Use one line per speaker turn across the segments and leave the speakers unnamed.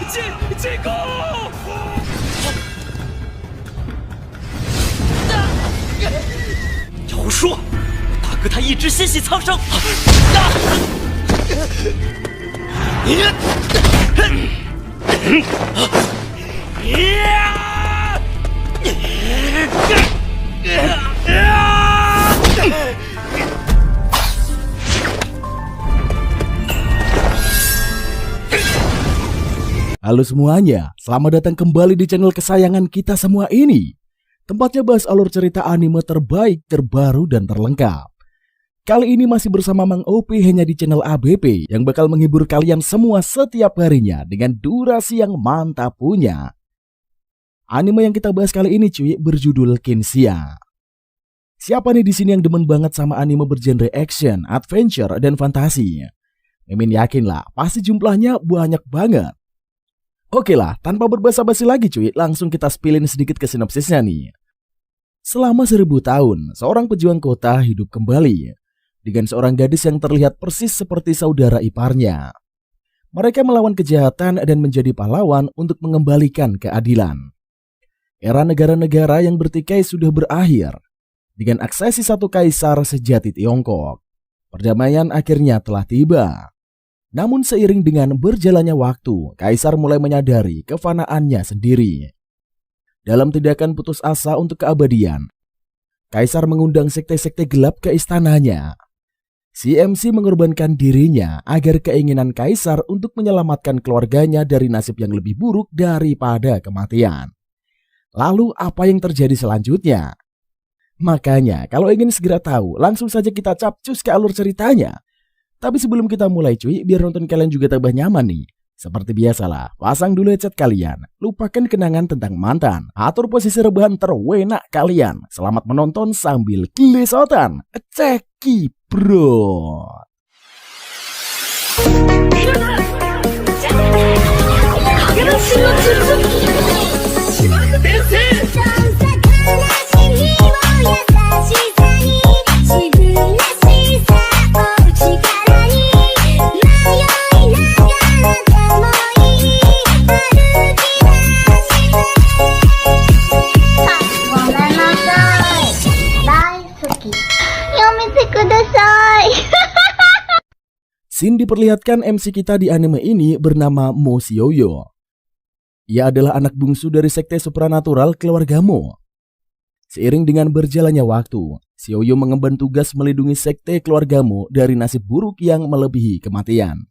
进攻！妖术，大哥他一直鲜血苍生。
Halo semuanya, selamat datang kembali di channel kesayangan kita semua ini. Tempatnya bahas alur cerita anime terbaik, terbaru, dan terlengkap. Kali ini masih bersama Mang OP hanya di channel ABP yang bakal menghibur kalian semua setiap harinya dengan durasi yang mantap punya. Anime yang kita bahas kali ini cuy berjudul Kinshia. Siapa nih di sini yang demen banget sama anime bergenre action, adventure, dan fantasi? Mimin yakin lah, pasti jumlahnya banyak banget. Oke lah, tanpa berbasa-basi lagi cuy, langsung kita spillin sedikit ke sinopsisnya nih. Selama 1000 tahun, seorang pejuang kota hidup kembali dengan seorang gadis yang terlihat persis seperti saudara iparnya. Mereka melawan kejahatan dan menjadi pahlawan untuk mengembalikan keadilan. Era negara-negara yang bertikai sudah berakhir. Dengan aksesi satu kaisar sejati Tiongkok, perdamaian akhirnya telah tiba. Namun seiring dengan berjalannya waktu, kaisar mulai menyadari kefanaannya sendiri. Dalam tindakan putus asa untuk keabadian, kaisar mengundang sekte-sekte gelap ke istananya. Si MC mengorbankan dirinya agar keinginan kaisar untuk menyelamatkan keluarganya dari nasib yang lebih buruk daripada kematian. Lalu apa yang terjadi selanjutnya? Makanya kalau ingin segera tahu, langsung saja kita capcus ke alur ceritanya. Tapi sebelum kita mulai cuy, biar nonton kalian juga tambah nyaman nih. Seperti biasalah, pasang dulu headset kalian. Lupakan kenangan tentang mantan. Atur posisi rebahan terwenak kalian. Selamat menonton sambil glesotan. Ceki bro. Shin diperlihatkan MC kita di anime ini bernama Mo Xiaoyu. Ia adalah anak bungsu dari sekte supranatural keluarga Mo. Seiring dengan berjalannya waktu, Xiaoyu mengemban tugas melindungi sekte keluarga Mo dari nasib buruk yang melebihi kematian.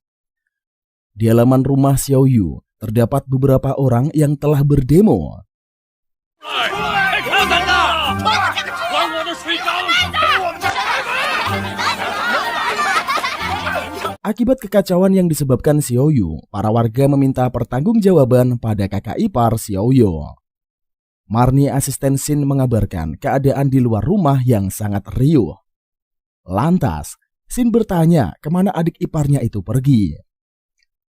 Di halaman rumah Xiaoyu terdapat beberapa orang yang telah berdemo. Akibat kekacauan yang disebabkan Xiaoyu, para warga meminta pertanggungjawaban pada kakak ipar Xiaoyu. Marnie asisten Shin mengabarkan keadaan di luar rumah yang sangat riuh. Lantas, Shin bertanya kemana adik iparnya itu pergi.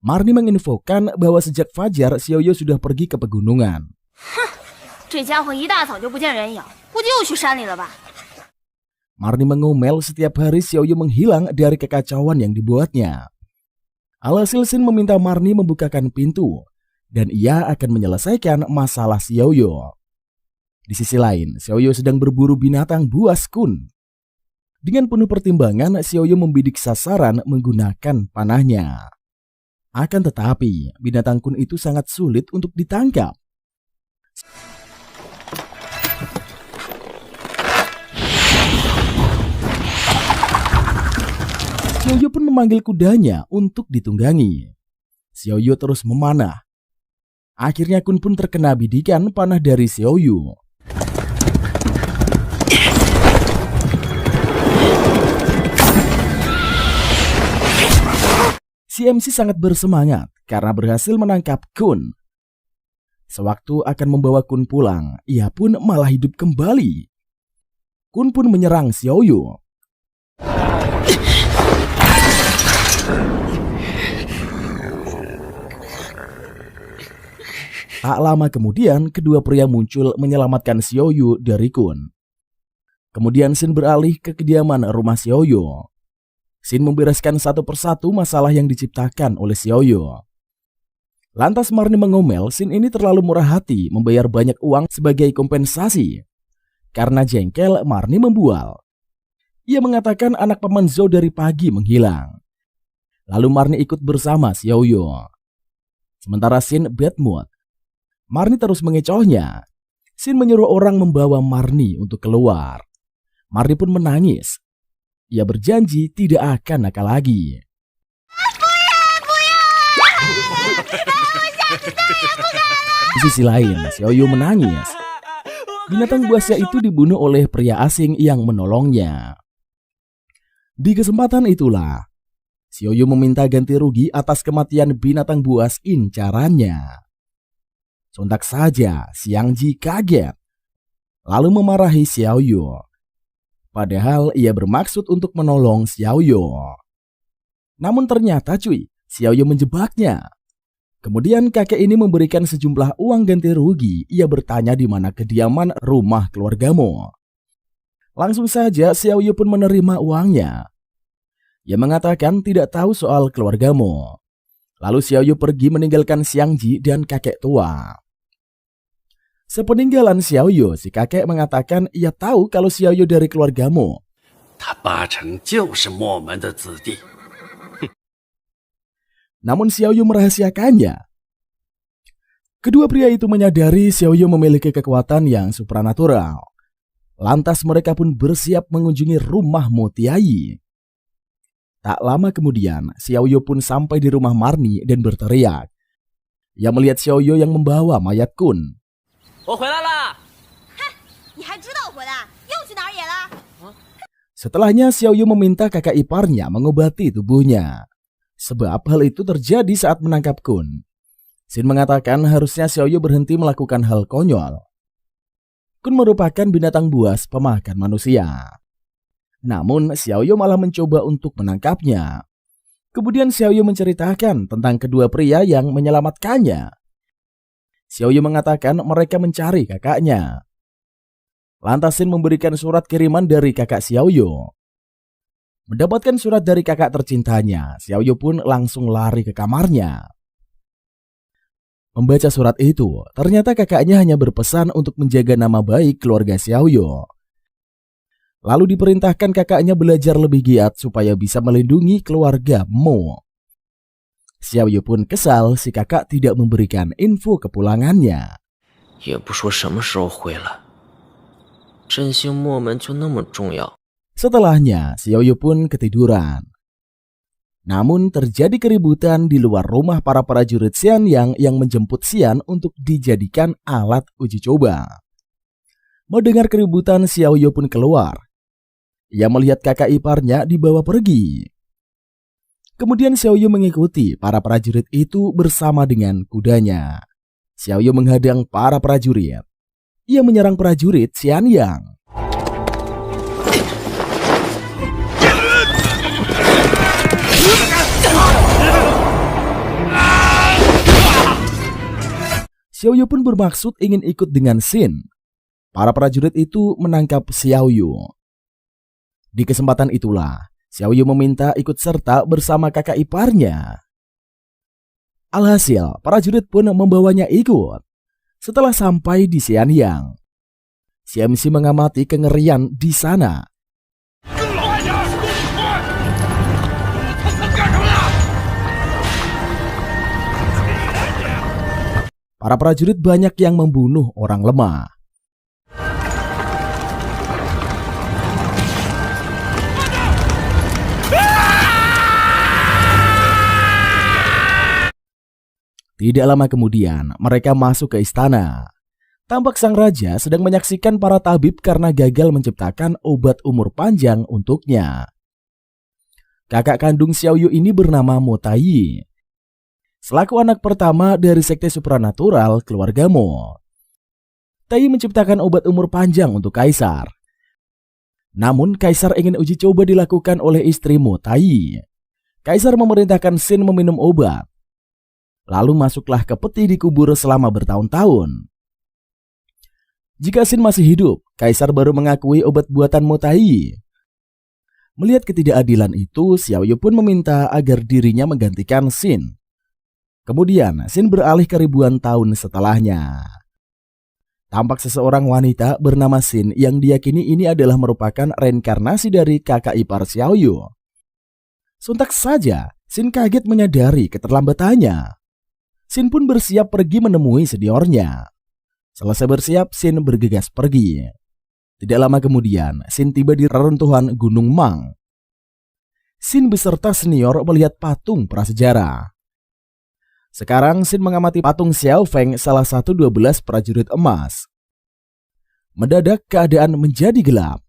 Marnie menginfokan bahwa sejak fajar Xiaoyu sudah pergi ke pegunungan. Marnie mengomel setiap hari Xiaoyu menghilang dari kekacauan yang dibuatnya. Alhasil Shin meminta Marnie membukakan pintu dan ia akan menyelesaikan masalah Xiaoyu. Di sisi lain, Xiaoyu sedang berburu binatang buas kun. Dengan penuh pertimbangan, Xiaoyu membidik sasaran menggunakan panahnya. Akan tetapi, binatang kun itu sangat sulit untuk ditangkap. Xiaoyu pun memanggil kudanya untuk ditunggangi. Xiaoyu terus memanah. Akhirnya kun pun terkena bidikan panah dari Xiaoyu. Si MC sangat bersemangat karena berhasil menangkap kun. Sewaktu akan membawa kun pulang, ia pun malah hidup kembali. Kun pun menyerang Xiaoyu. Tak lama kemudian, kedua pria muncul menyelamatkan Xiaoyu dari kun. Kemudian Shin beralih ke kediaman rumah Xiaoyu. Shin membereskan satu persatu masalah yang diciptakan oleh Xiaoyu. Lantas Marni mengomel Sin ini terlalu murah hati membayar banyak uang sebagai kompensasi. Karena jengkel, Marni membual. Ia mengatakan anak paman Zhou dari pagi menghilang. Lalu Marni ikut bersama Xiaoyu. Sementara Sin bad mood. Marni terus mengecohnya. Sin menyuruh orang membawa Marni untuk keluar. Marni pun menangis. Ia berjanji tidak akan nakal lagi. Di sisi lain, Xiaoyu menangis. Binatang buasnya itu dibunuh oleh pria asing yang menolongnya. Di kesempatan itulah, Xiaoyu meminta ganti rugi atas kematian binatang buas incarannya. Sontak saja, Xiang Ji kaget, lalu memarahi Xiaoyu. Padahal ia bermaksud untuk menolong Xiaoyu. Namun ternyata Xiaoyu menjebaknya. Kemudian kakek ini memberikan sejumlah uang ganti rugi. Ia bertanya di mana kediaman rumah keluargamu. Langsung saja Xiaoyu pun menerima uangnya. Ia mengatakan tidak tahu soal keluargamu. Lalu Xiaoyu pergi meninggalkan Xiang Ji dan kakek tua. Sepeninggalan Xiaoyu, si kakek mengatakan ia tahu kalau Xiaoyu dari keluargamu.
他80%就是墨门的子弟。
Namun Xiaoyu merahasiakannya. Kedua pria itu menyadari Xiaoyu memiliki kekuatan yang supranatural. Lantas mereka pun bersiap mengunjungi rumah Motiai. Tak lama kemudian, Xiaoyu pun sampai di rumah Marni dan berteriak. Ia melihat Xiaoyu yang membawa mayat Kun.
我回来啦！
你还知道我回来？又去哪儿野了？
Setelahnya Xiaoyu meminta kakak iparnya mengobati tubuhnya. Sebab hal itu terjadi saat menangkap Kun. Sin mengatakan harusnya Xiaoyu berhenti melakukan hal konyol. Kun merupakan binatang buas pemakan manusia. Namun Xiaoyu malah mencoba untuk menangkapnya. Kemudian Xiaoyu menceritakan tentang kedua pria yang menyelamatkannya. Xiaoyu mengatakan mereka mencari kakaknya. Lantas Sin memberikan surat kiriman dari kakak Xiaoyu. Mendapatkan surat dari kakak tercintanya, Xiaoyu pun langsung lari ke kamarnya. Membaca surat itu, ternyata kakaknya hanya berpesan untuk menjaga nama baik keluarga Xiaoyu. Lalu diperintahkan kakaknya belajar lebih giat supaya bisa melindungi keluarga Mo. Xiaoyu pun kesal si kakak tidak memberikan info kepulangannya.
也不说什么时候回来，振兴墨门就那么重要？
Setelahnya, Xiaoyu pun ketiduran. Namun terjadi keributan di luar rumah para prajurit Xianyang yang menjemput Xian untuk dijadikan alat uji coba. Mendengar keributan, Xiaoyu pun keluar. Ia melihat kakak iparnya dibawa pergi. Kemudian Xiaoyu mengikuti para prajurit itu bersama dengan kudanya. Xiaoyu menghadang para prajurit. Ia menyerang prajurit Xianyang. Xiaoyu pun bermaksud ingin ikut dengan Sin. Para prajurit itu menangkap Xiaoyu. Di kesempatan itulah, Xiaoyu meminta ikut serta bersama kakak iparnya. Alhasil, prajurit pun membawanya ikut. Setelah sampai di Xianyang, CMC mengamati kengerian di sana. Para prajurit banyak yang membunuh orang lemah. Tidak lama kemudian, mereka masuk ke istana. Tampak sang raja sedang menyaksikan para tabib karena gagal menciptakan obat umur panjang untuknya. Kakak kandung Xiaoyu ini bernama Motai. Selaku anak pertama dari sekte supranatural keluarga Mo, Tai menciptakan obat umur panjang untuk kaisar. Namun kaisar ingin uji coba dilakukan oleh istri Motai. Kaisar memerintahkan Sin meminum obat. Lalu masuklah ke peti dikubur selama bertahun-tahun. Jika Sin masih hidup, kaisar baru mengakui obat buatan Motai. Melihat ketidakadilan itu, Xiaoyu pun meminta agar dirinya menggantikan Sin. Kemudian Xin beralih ke ribuan tahun setelahnya. Tampak seseorang wanita bernama Xin yang diyakini ini adalah merupakan reinkarnasi dari kakak ipar Xiaoyu. Sontak saja Xin kaget menyadari keterlambatannya. Xin pun bersiap pergi menemui seniornya. Selesai bersiap, Xin bergegas pergi. Tidak lama kemudian, Xin tiba di reruntuhan Gunung Mang. Xin beserta senior melihat patung prasejarah. Sekarang Xin mengamati patung Xiao Feng, salah satu 12 prajurit emas. Mendadak keadaan menjadi gelap.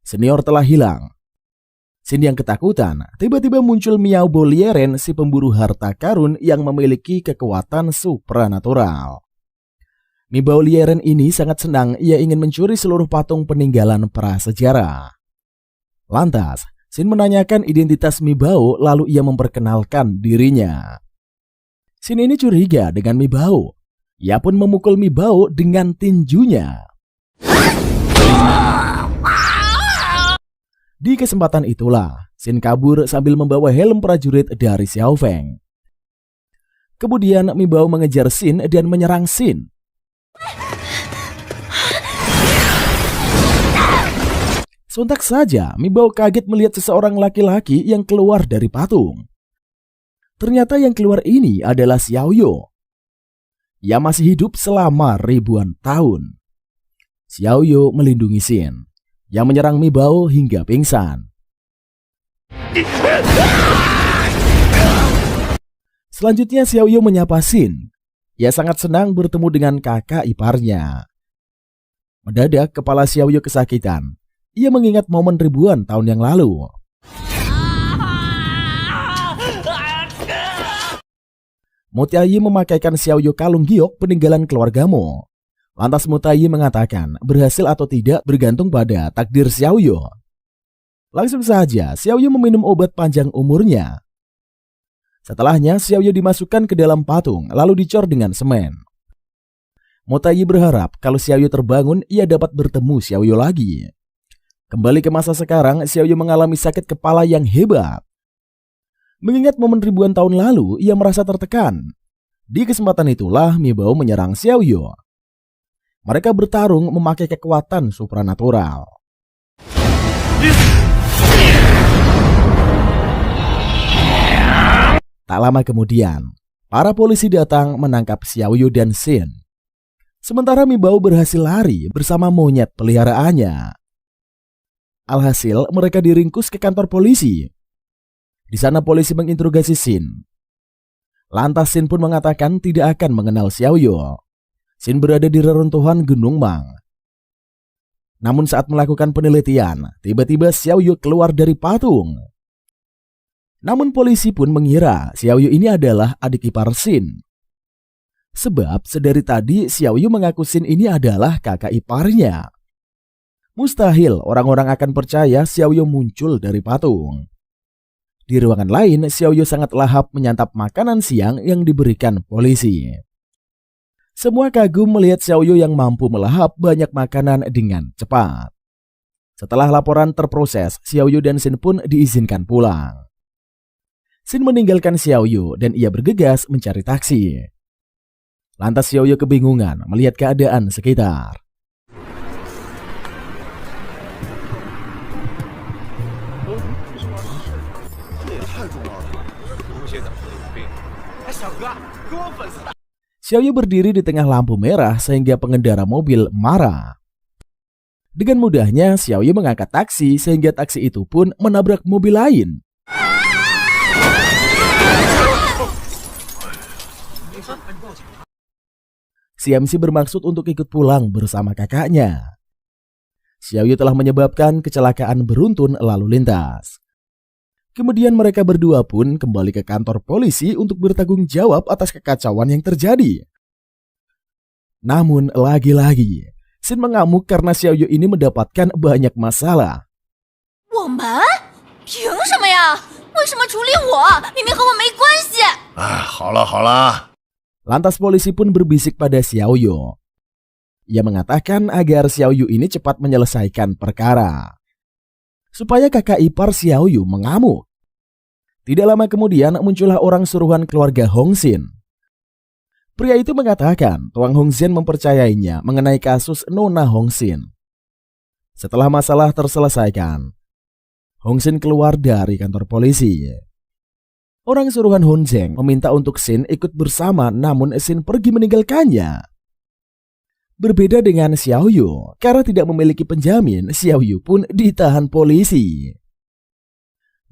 Senior telah hilang. Xin yang ketakutan, tiba-tiba muncul Miao Bollieren, si pemburu harta karun yang memiliki kekuatan supranatural. Mi Bollieren ini sangat senang, ia ingin mencuri seluruh patung peninggalan prasejarah. Lantas, Xin menanyakan identitas Mi Bao, lalu ia memperkenalkan dirinya. Xin ini curiga dengan Mi Bao. Ia pun memukul Mi Bao dengan tinjunya. Di kesempatan itulah, Xin kabur sambil membawa helm prajurit dari Xiao Feng. Kemudian Mi Bao mengejar Xin dan menyerang Xin. Sontak saja Mi Bao kaget melihat seseorang laki-laki yang keluar dari patung. Ternyata yang keluar ini adalah Xiaoyu. Ia masih hidup selama ribuan tahun. Xiaoyu melindungi Xin yang menyerang Mi Bao hingga pingsan. Selanjutnya Xiaoyu menyapa Xin. Ia sangat senang bertemu dengan kakak iparnya. Mendadak kepala Xiaoyu kesakitan. Ia mengingat momen ribuan tahun yang lalu. Mutaiyi memakaikan Xiaoyu kalung giok peninggalan keluargamu. Lantas Mutaiyi mengatakan berhasil atau tidak bergantung pada takdir Xiaoyu. Langsung saja Xiaoyu meminum obat panjang umurnya. Setelahnya Xiaoyu dimasukkan ke dalam patung lalu dicor dengan semen. Mutaiyi berharap kalau Xiaoyu terbangun ia dapat bertemu Xiaoyu lagi. Kembali ke masa sekarang, Xiaoyu mengalami sakit kepala yang hebat. Mengingat momen ribuan tahun lalu, ia merasa tertekan. Di kesempatan itulah Mi Bao menyerang Xiaoyu. Mereka bertarung memakai kekuatan supranatural. Tak lama kemudian, para polisi datang menangkap Xiaoyu dan Xin. Sementara Mi Bao berhasil lari bersama monyet peliharaannya. Alhasil, mereka diringkus ke kantor polisi. Di sana polisi menginterogasi Xin. Lantas Xin pun mengatakan tidak akan mengenal Xiaoyu. Xin berada di reruntuhan Gunung Mang. Namun saat melakukan penelitian, tiba-tiba Xiaoyu keluar dari patung. Namun polisi pun mengira Xiaoyu ini adalah adik ipar Xin. Sebab sedari tadi Xiaoyu mengaku Xin ini adalah kakak iparnya. Mustahil orang-orang akan percaya Xiaoyu muncul dari patung. Di ruangan lain, Xiaoyu sangat lahap menyantap makanan siang yang diberikan polisi. Semua kagum melihat Xiaoyu yang mampu melahap banyak makanan dengan cepat. Setelah laporan terproses, Xiaoyu dan Xin pun diizinkan pulang. Xin meninggalkan Xiaoyu dan ia bergegas mencari taksi. Lantas Xiaoyu kebingungan melihat keadaan sekitar. Xiaoyu berdiri di tengah lampu merah sehingga pengendara mobil marah. Dengan mudahnya Xiaoyu mengangkat taksi sehingga taksi itu pun menabrak mobil lain. Si MC bermaksud untuk ikut pulang bersama kakaknya. Xiaoyu telah menyebabkan kecelakaan beruntun lalu lintas. Kemudian mereka berdua pun kembali ke kantor polisi untuk bertanggung jawab atas kekacauan yang terjadi. Namun lagi-lagi, Xin mengamuk karena Xiaoyu ini mendapatkan banyak masalah.
我们？凭什么呀？为什么处理我？明明和我没关系。
好了好了，
Lantas polisi pun berbisik pada Xiaoyu. Ia mengatakan agar Xiaoyu ini cepat menyelesaikan perkara. Supaya kakak ipar Xiaoyu mengamuk. Tidak lama kemudian muncullah orang suruhan keluarga Hong Xin. Pria itu mengatakan Tuang Hong Xin mempercayainya mengenai kasus Nona Hong Xin. Setelah masalah terselesaikan, Hong Xin keluar dari kantor polisi. Orang suruhan Hong Zheng meminta untuk Xin ikut bersama, namun Xin pergi meninggalkannya. Berbeda dengan Xiao Yu, karena tidak memiliki penjamin, Xiao Yu pun ditahan polisi.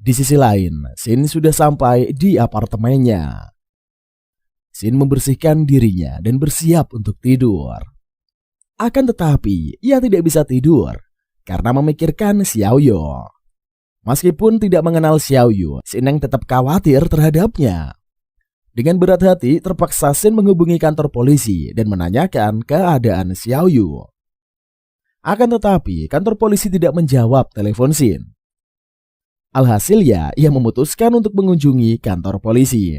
Di sisi lain, Xin sudah sampai di apartemennya. Xin membersihkan dirinya dan bersiap untuk tidur. Akan tetapi, ia tidak bisa tidur karena memikirkan Xiao Yu. Meskipun tidak mengenal Xiao Yu, Xin tetap khawatir terhadapnya. Dengan berat hati, terpaksa Xin menghubungi kantor polisi dan menanyakan keadaan Xiao Yu. Akan tetapi, kantor polisi tidak menjawab telepon Xin. Alhasilnya, ia memutuskan untuk mengunjungi kantor polisi.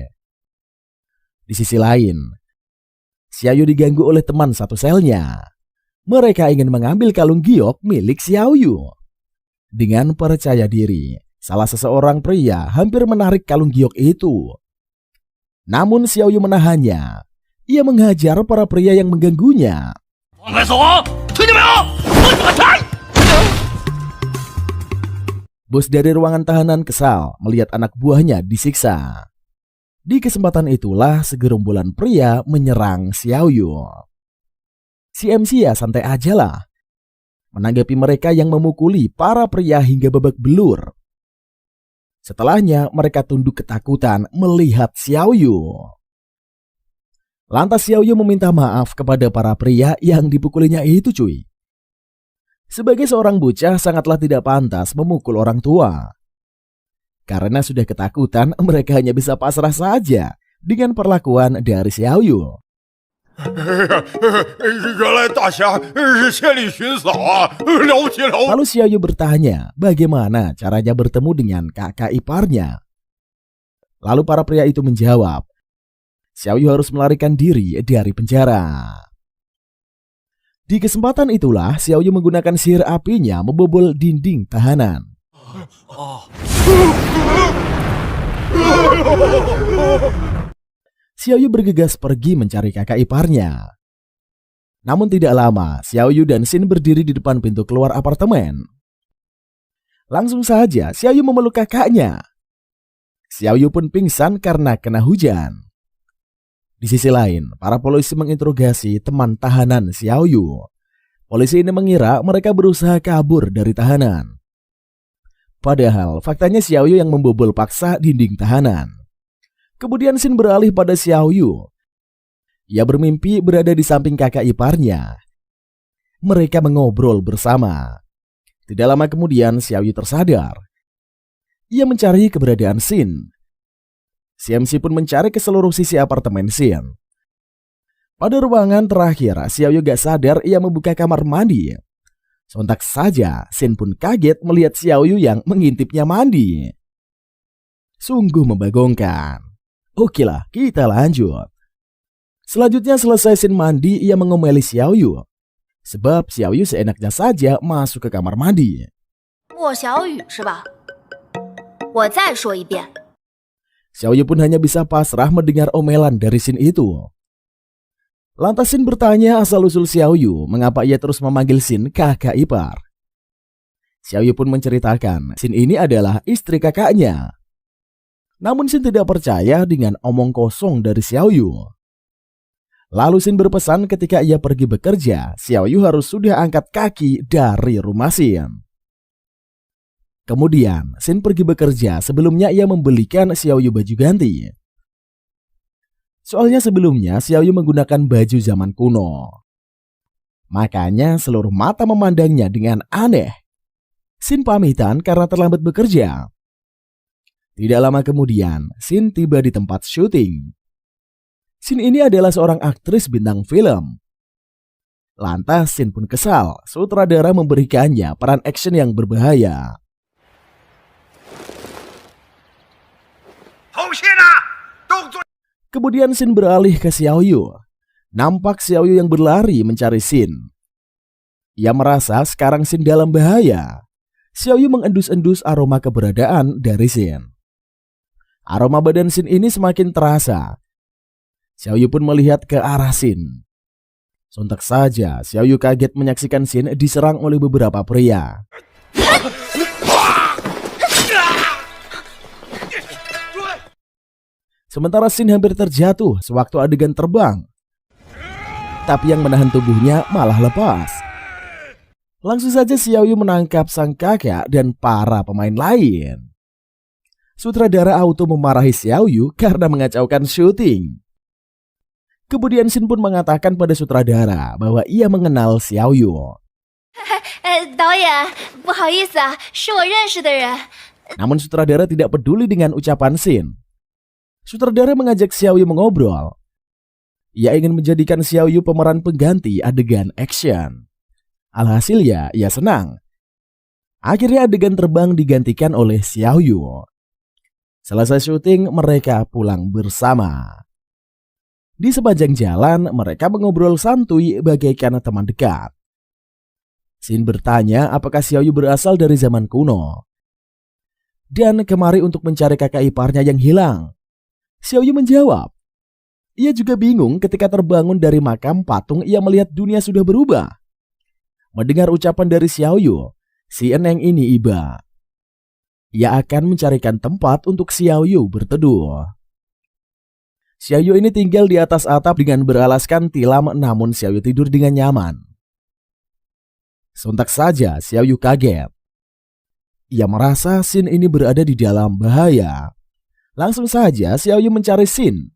Di sisi lain, Xiao Yu diganggu oleh teman satu selnya. Mereka ingin mengambil kalung giok milik Xiao Yu. Dengan percaya diri, salah seseorang pria hampir menarik kalung giok itu. Namun Xiao Yu menahannya. Ia menghajar para pria yang mengganggunya. Bos dari ruangan tahanan kesal melihat anak buahnya disiksa. Di kesempatan itulah segerombolan pria menyerang Xiao Yu. Si MC ya santai aja lah menanggapi mereka yang memukuli para pria hingga babak belur. Setelahnya mereka tunduk ketakutan melihat Xiao Yu. Lantas Xiao Yu meminta maaf kepada para pria yang dipukulinya itu cuy. Sebagai seorang bocah sangatlah tidak pantas memukul orang tua. Karena sudah ketakutan mereka hanya bisa pasrah saja dengan perlakuan dari Xiao Yu. Lalu Xiao Yu bertanya bagaimana caranya bertemu dengan kakak iparnya. Lalu para pria itu menjawab, Xiao Yu harus melarikan diri dari penjara. Di kesempatan itulah Xiao Yu menggunakan sihir apinya membobol dinding tahanan. Xiao Yu bergegas pergi mencari kakak iparnya. Namun tidak lama, Xiao Yu dan Xin berdiri di depan pintu keluar apartemen. Langsung saja Xiao Yu memeluk kakaknya. Xiao Yu pun pingsan karena kena hujan. Di sisi lain, para polisi menginterogasi teman tahanan Xiao Yu. Polisi ini mengira mereka berusaha kabur dari tahanan. Padahal faktanya Xiao Yu yang membobol paksa dinding tahanan. Kemudian Xin beralih pada Xiao Yu. Ia bermimpi berada di samping kakak iparnya. Mereka mengobrol bersama. Tidak lama kemudian Xiao Yu tersadar. Ia mencari keberadaan Xin. Si MC pun mencari ke seluruh sisi apartemen Xin. Pada ruangan terakhir, Xiao Yu gak sadar ia membuka kamar mandi. Sontak saja, Xin pun kaget melihat Xiao Yu yang mengintipnya mandi. Sungguh membagongkan. Oke lah, kita lanjut. Selanjutnya selesai Xin mandi, ia mengomeli Xiao Yu. Sebab Xiao Yu seenaknya saja masuk ke kamar mandi. Xiao Yu pun hanya bisa pasrah mendengar omelan dari Xin itu. Lantas Xin bertanya asal-usul Xiao Yu, mengapa ia terus memanggil Xin kakak ipar. Xiao Yu pun menceritakan, Xin ini adalah istri kakaknya. Namun Xin tidak percaya dengan omong kosong dari Xiao Yu. Lalu Xin berpesan ketika ia pergi bekerja, Xiao Yu harus sudah angkat kaki dari rumah Xin. Kemudian Xin pergi bekerja, sebelumnya ia membelikan Xiao Yu baju ganti. Soalnya sebelumnya Xiao Yu menggunakan baju zaman kuno. Makanya seluruh mata memandangnya dengan aneh. Xin pamitan karena terlambat bekerja. Tidak lama kemudian, Xin tiba di tempat syuting. Xin ini adalah seorang aktris bintang film. Lantas Xin pun kesal, sutradara memberikannya peran action yang berbahaya. Kemudian Xin beralih ke Xiao Yu. Nampak Xiao Yu yang berlari mencari Xin. Ia merasa sekarang Xin dalam bahaya. Xiao Yu mengendus-endus aroma keberadaan dari Xin. Aroma badan Xin ini semakin terasa. Xiaoyu pun melihat ke arah Xin. Sontak saja Xiaoyu kaget menyaksikan Xin diserang oleh beberapa pria. Sementara Xin hampir terjatuh sewaktu adegan terbang. Tapi yang menahan tubuhnya malah lepas. Langsung saja Xiaoyu menangkap sang kakak dan para pemain lain. Sutradara auto memarahi Xiaoyu karena mengacaukan syuting. Kemudian Xin pun mengatakan pada sutradara bahwa ia mengenal Xiaoyu.
导演，不好意思啊，是我认识的人。
Namun sutradara tidak peduli dengan ucapan Xin. Sutradara mengajak Xiaoyu mengobrol. Ia ingin menjadikan Xiaoyu pemeran pengganti adegan action. Alhasil ia senang. Akhirnya adegan terbang digantikan oleh Xiaoyu. Selesai syuting, mereka pulang bersama. Di sepanjang jalan, mereka mengobrol santuy bagaikan teman dekat. Xin bertanya apakah Xiaoyu berasal dari zaman kuno dan kemari untuk mencari kakak iparnya yang hilang. Xiaoyu menjawab, ia juga bingung ketika terbangun dari makam patung ia melihat dunia sudah berubah. Mendengar ucapan dari Xiaoyu, si eneng ini iba. Ia akan mencarikan tempat untuk Xiaoyu berteduh. Xiaoyu ini tinggal di atas atap dengan beralaskan tilam, namun Xiaoyu tidur dengan nyaman. Sontak saja Xiaoyu kaget. Ia merasa Xin ini berada di dalam bahaya. Langsung saja Xiaoyu mencari Xin.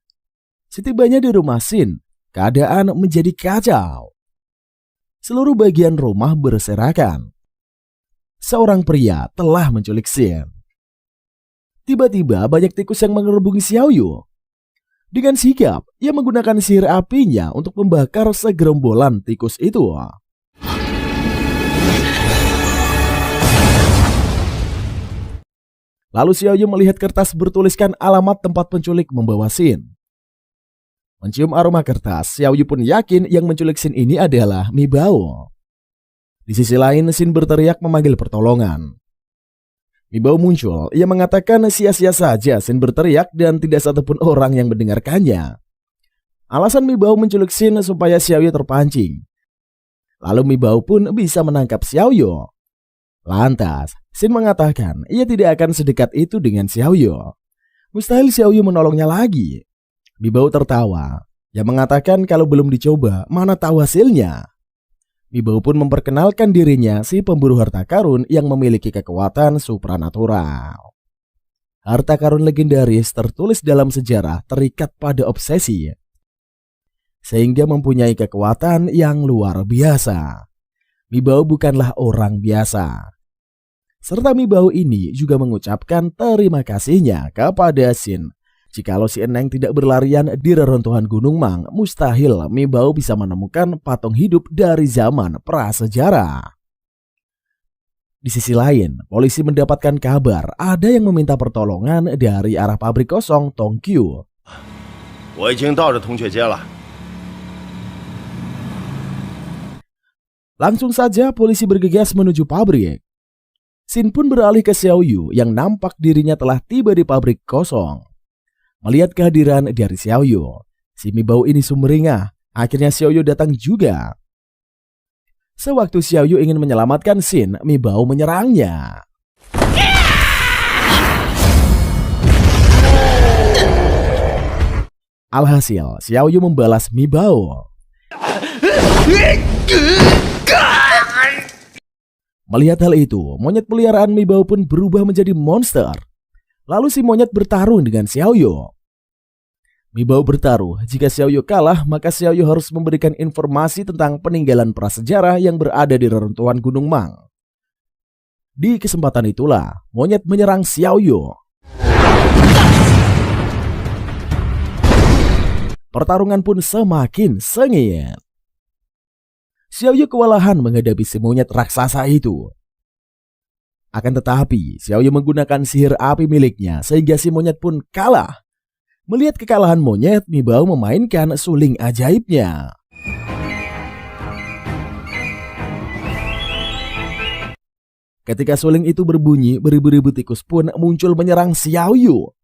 Setibanya di rumah Xin, keadaan menjadi kacau. Seluruh bagian rumah berserakan. Seorang pria telah menculik Xin. Tiba-tiba banyak tikus yang mengerubungi Xiaoyu. Dengan sigap, ia menggunakan sihir apinya untuk membakar segerombolan tikus itu. Lalu Xiaoyu melihat kertas bertuliskan alamat tempat penculik membawa Xin. Mencium aroma kertas, Xiaoyu pun yakin yang menculik Xin ini adalah Mi Bao. Di sisi lain, Xin berteriak memanggil pertolongan. Mi Bao muncul, ia mengatakan sia-sia saja Xin berteriak dan tidak satupun orang yang mendengarkannya. Alasan Mi Bao menculik Xin supaya Xiaoyu terpancing. Lalu Mi Bao pun bisa menangkap Xiaoyu. Lantas, Xin mengatakan ia tidak akan sedekat itu dengan Xiaoyu. Mustahil Xiaoyu menolongnya lagi. Mi Bao tertawa. Ia mengatakan kalau belum dicoba, mana tahu hasilnya. Mi Bao pun memperkenalkan dirinya si pemburu harta karun yang memiliki kekuatan supranatural. Harta karun legendaris tertulis dalam sejarah terikat pada obsesi, sehingga mempunyai kekuatan yang luar biasa. Mi Bao bukanlah orang biasa. Serta Mi Bao ini juga mengucapkan terima kasihnya kepada Xin. Jikalau si eneng tidak berlarian di reruntuhan Gunung Mang, mustahil Mi Bao bisa menemukan patung hidup dari zaman prasejarah. Di sisi lain, polisi mendapatkan kabar ada yang meminta pertolongan dari arah pabrik kosong Tongqiu.
我已经到这铜雀街了。
Langsung saja polisi bergegas menuju pabrik. Xin pun beralih ke Xiaoyu yang nampak dirinya telah tiba di pabrik kosong. Melihat kehadiran dari Xiaoyu, si Mi Bao ini sumringah. Akhirnya Xiaoyu datang juga. Sewaktu Xiaoyu ingin menyelamatkan Xin, Mi Bao menyerangnya. Alhasil, Xiaoyu membalas Mi Bao. Melihat hal itu, monyet peliharaan Mi Bao pun berubah menjadi monster. Lalu si monyet bertarung dengan Xiaoyu. Mi Bao bertaruh, jika Xiaoyu kalah, maka Xiaoyu harus memberikan informasi tentang peninggalan prasejarah yang berada di reruntuhan Gunung Mang. Di kesempatan itulah, monyet menyerang Xiaoyu. Pertarungan pun semakin sengit. Xiaoyu kewalahan menghadapi si monyet raksasa itu. Akan tetapi, Xiaoyu menggunakan sihir api miliknya sehingga si monyet pun kalah. Melihat kekalahan monyet, Mi Bao memainkan suling ajaibnya. Ketika suling itu berbunyi, beribu-ribu tikus pun muncul menyerang Xiaoyu.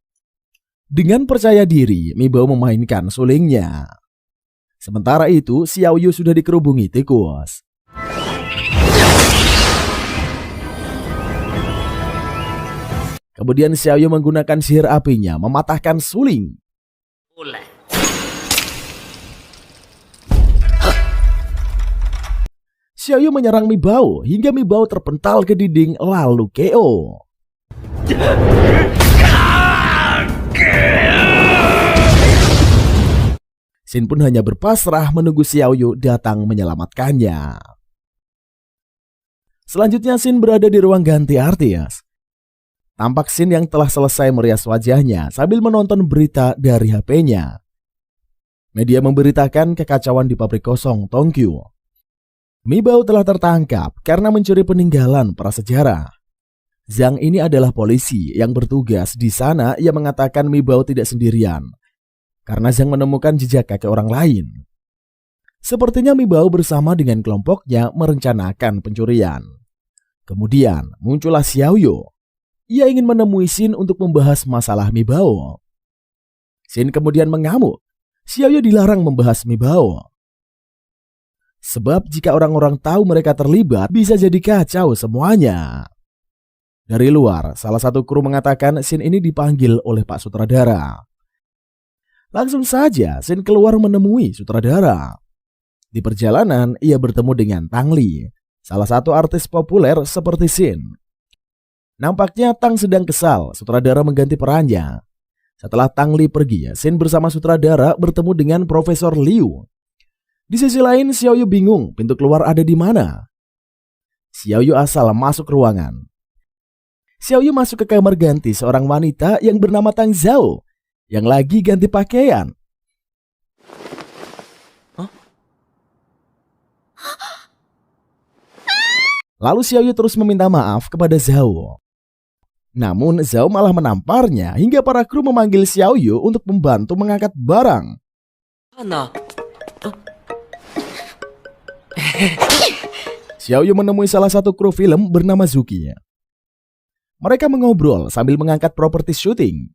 Dengan percaya diri, Mi Bao memainkan sulingnya. Sementara itu, Xiao Yu sudah dikerubungi tikus. Kemudian Xiao Yu menggunakan sihir apinya mematahkan suling. Xiao Yu menyerang Mi Bao hingga Mi Bao terpental ke dinding lalu KO. Sin pun hanya berpasrah menunggu Xiao Yu datang menyelamatkannya. Selanjutnya Sin berada di ruang ganti artis. Tampak Sin yang telah selesai merias wajahnya sambil menonton berita dari HP-nya. Media memberitakan kekacauan di pabrik kosong Tongkyu. Mi Bao telah tertangkap karena mencuri peninggalan prasejarah. Zhang ini adalah polisi yang bertugas di sana yang mengatakan Mi Bao tidak sendirian karena Zhang menemukan jejak kaki orang lain. Sepertinya Mi Bao bersama dengan kelompoknya merencanakan pencurian. Kemudian muncullah Xiao Yu. Ia ingin menemui Sin untuk membahas masalah Mi Bao. Sin kemudian mengamuk. Xiao Yu dilarang membahas Mi Bao. Sebab jika orang-orang tahu mereka terlibat, bisa jadi kacau semuanya. Dari luar, salah satu kru mengatakan Sin ini dipanggil oleh Pak Sutradara. Langsung saja Sin keluar menemui sutradara. Di perjalanan, ia bertemu dengan Tang Li, salah satu artis populer seperti Sin. Nampaknya Tang sedang kesal, sutradara mengganti perannya. Setelah Tang Li pergi, Sin bersama sutradara bertemu dengan Profesor Liu. Di sisi lain, Xiao Yu bingung pintu keluar ada di mana. Xiao Yu asal masuk ruangan. Xiao Yu masuk ke kamar ganti seorang wanita yang bernama Tang Zhao yang lagi ganti pakaian. Lalu Xiao Yu terus meminta maaf kepada Zhao. Namun Zhao malah menamparnya hingga para kru memanggil Xiao Yu untuk membantu mengangkat barang. Xiao Yu menemui salah satu kru film bernama Zuki. Mereka mengobrol sambil mengangkat properti syuting.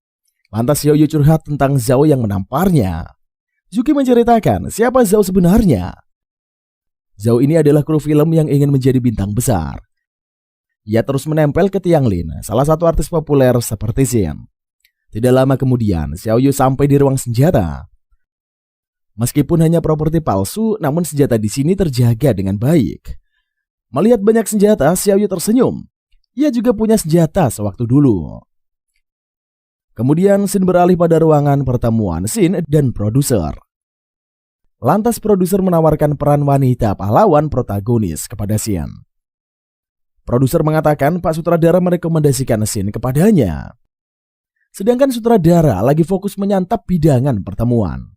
Lantas Xiao Yu curhat tentang Zhao yang menamparnya. Zuki menceritakan siapa Zhao sebenarnya. Zhao ini adalah kru film yang ingin menjadi bintang besar. Ia terus menempel ke Tiang Lin, salah satu artis populer seperti Sin. Tidak lama kemudian, Xiao Yu sampai di ruang senjata. Meskipun hanya properti palsu, namun senjata di sini terjaga dengan baik. Melihat banyak senjata, Xiao Yu tersenyum. Ia juga punya senjata sewaktu dulu. Kemudian Sin beralih pada ruangan pertemuan Sin dan produser. Lantas produser menawarkan peran wanita pahlawan protagonis kepada Sin. Produser mengatakan Pak Sutradara merekomendasikan Sin kepadanya. Sedangkan sutradara lagi fokus menyantap hidangan pertemuan.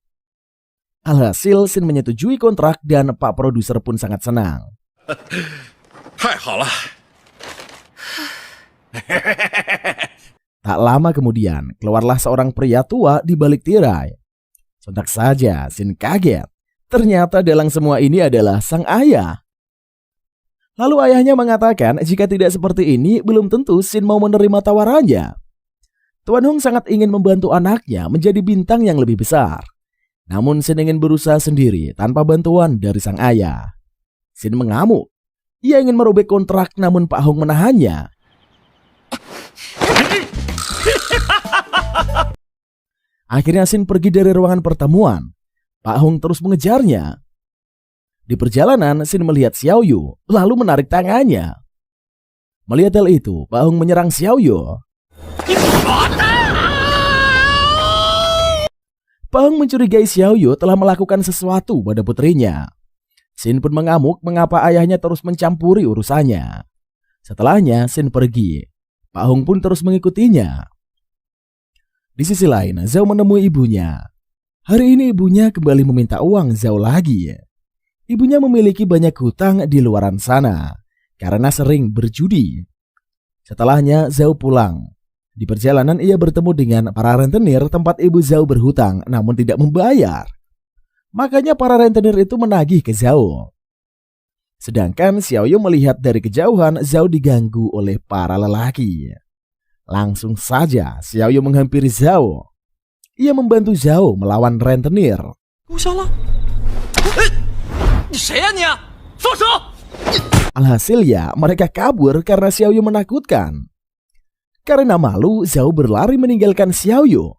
Alhasil Sin menyetujui kontrak dan Pak Produser pun sangat senang. Tak lama kemudian keluarlah seorang pria tua di balik tirai. Sontak saja Sin kaget. Ternyata dalang semua ini adalah sang ayah. Lalu ayahnya mengatakan jika tidak seperti ini belum tentu Sin mau menerima tawarannya. Tuan Hong sangat ingin membantu anaknya menjadi bintang yang lebih besar. Namun Sin ingin berusaha sendiri tanpa bantuan dari sang ayah. Sin mengamuk. Ia ingin merobek kontrak namun Pak Hong menahannya. Akhirnya Sin pergi dari ruangan pertemuan. Pak Hong terus mengejarnya. Di perjalanan, Sin melihat Xiao Yu, lalu menarik tangannya. Melihat hal itu, Pak Hong menyerang Xiao Yu. Pak Hong mencurigai Xiao Yu telah melakukan sesuatu pada putrinya. Sin pun mengamuk mengapa ayahnya terus mencampuri urusannya. Setelahnya, Sin pergi. Pak Hong pun terus mengikutinya. Di sisi lain, Zhao menemui ibunya. Hari ini ibunya kembali meminta uang Zhao lagi. Ibunya memiliki banyak hutang di luaran sana karena sering berjudi. Setelahnya Zhao pulang. Di perjalanan ia bertemu dengan para rentenir tempat ibu Zhao berhutang namun tidak membayar. Makanya para rentenir itu menagih ke Zhao. Sedangkan Xiao Yu melihat dari kejauhan Zhao diganggu oleh para lelaki. Langsung saja Xiao Yu menghampiri Zhao. ia membantu Zhao melawan rentenir.
我小了，你谁呀你？放手！
Alhasil ya, mereka kabur karena Xiaoyu menakutkan. Karena malu, Zhao berlari meninggalkan Xiaoyu.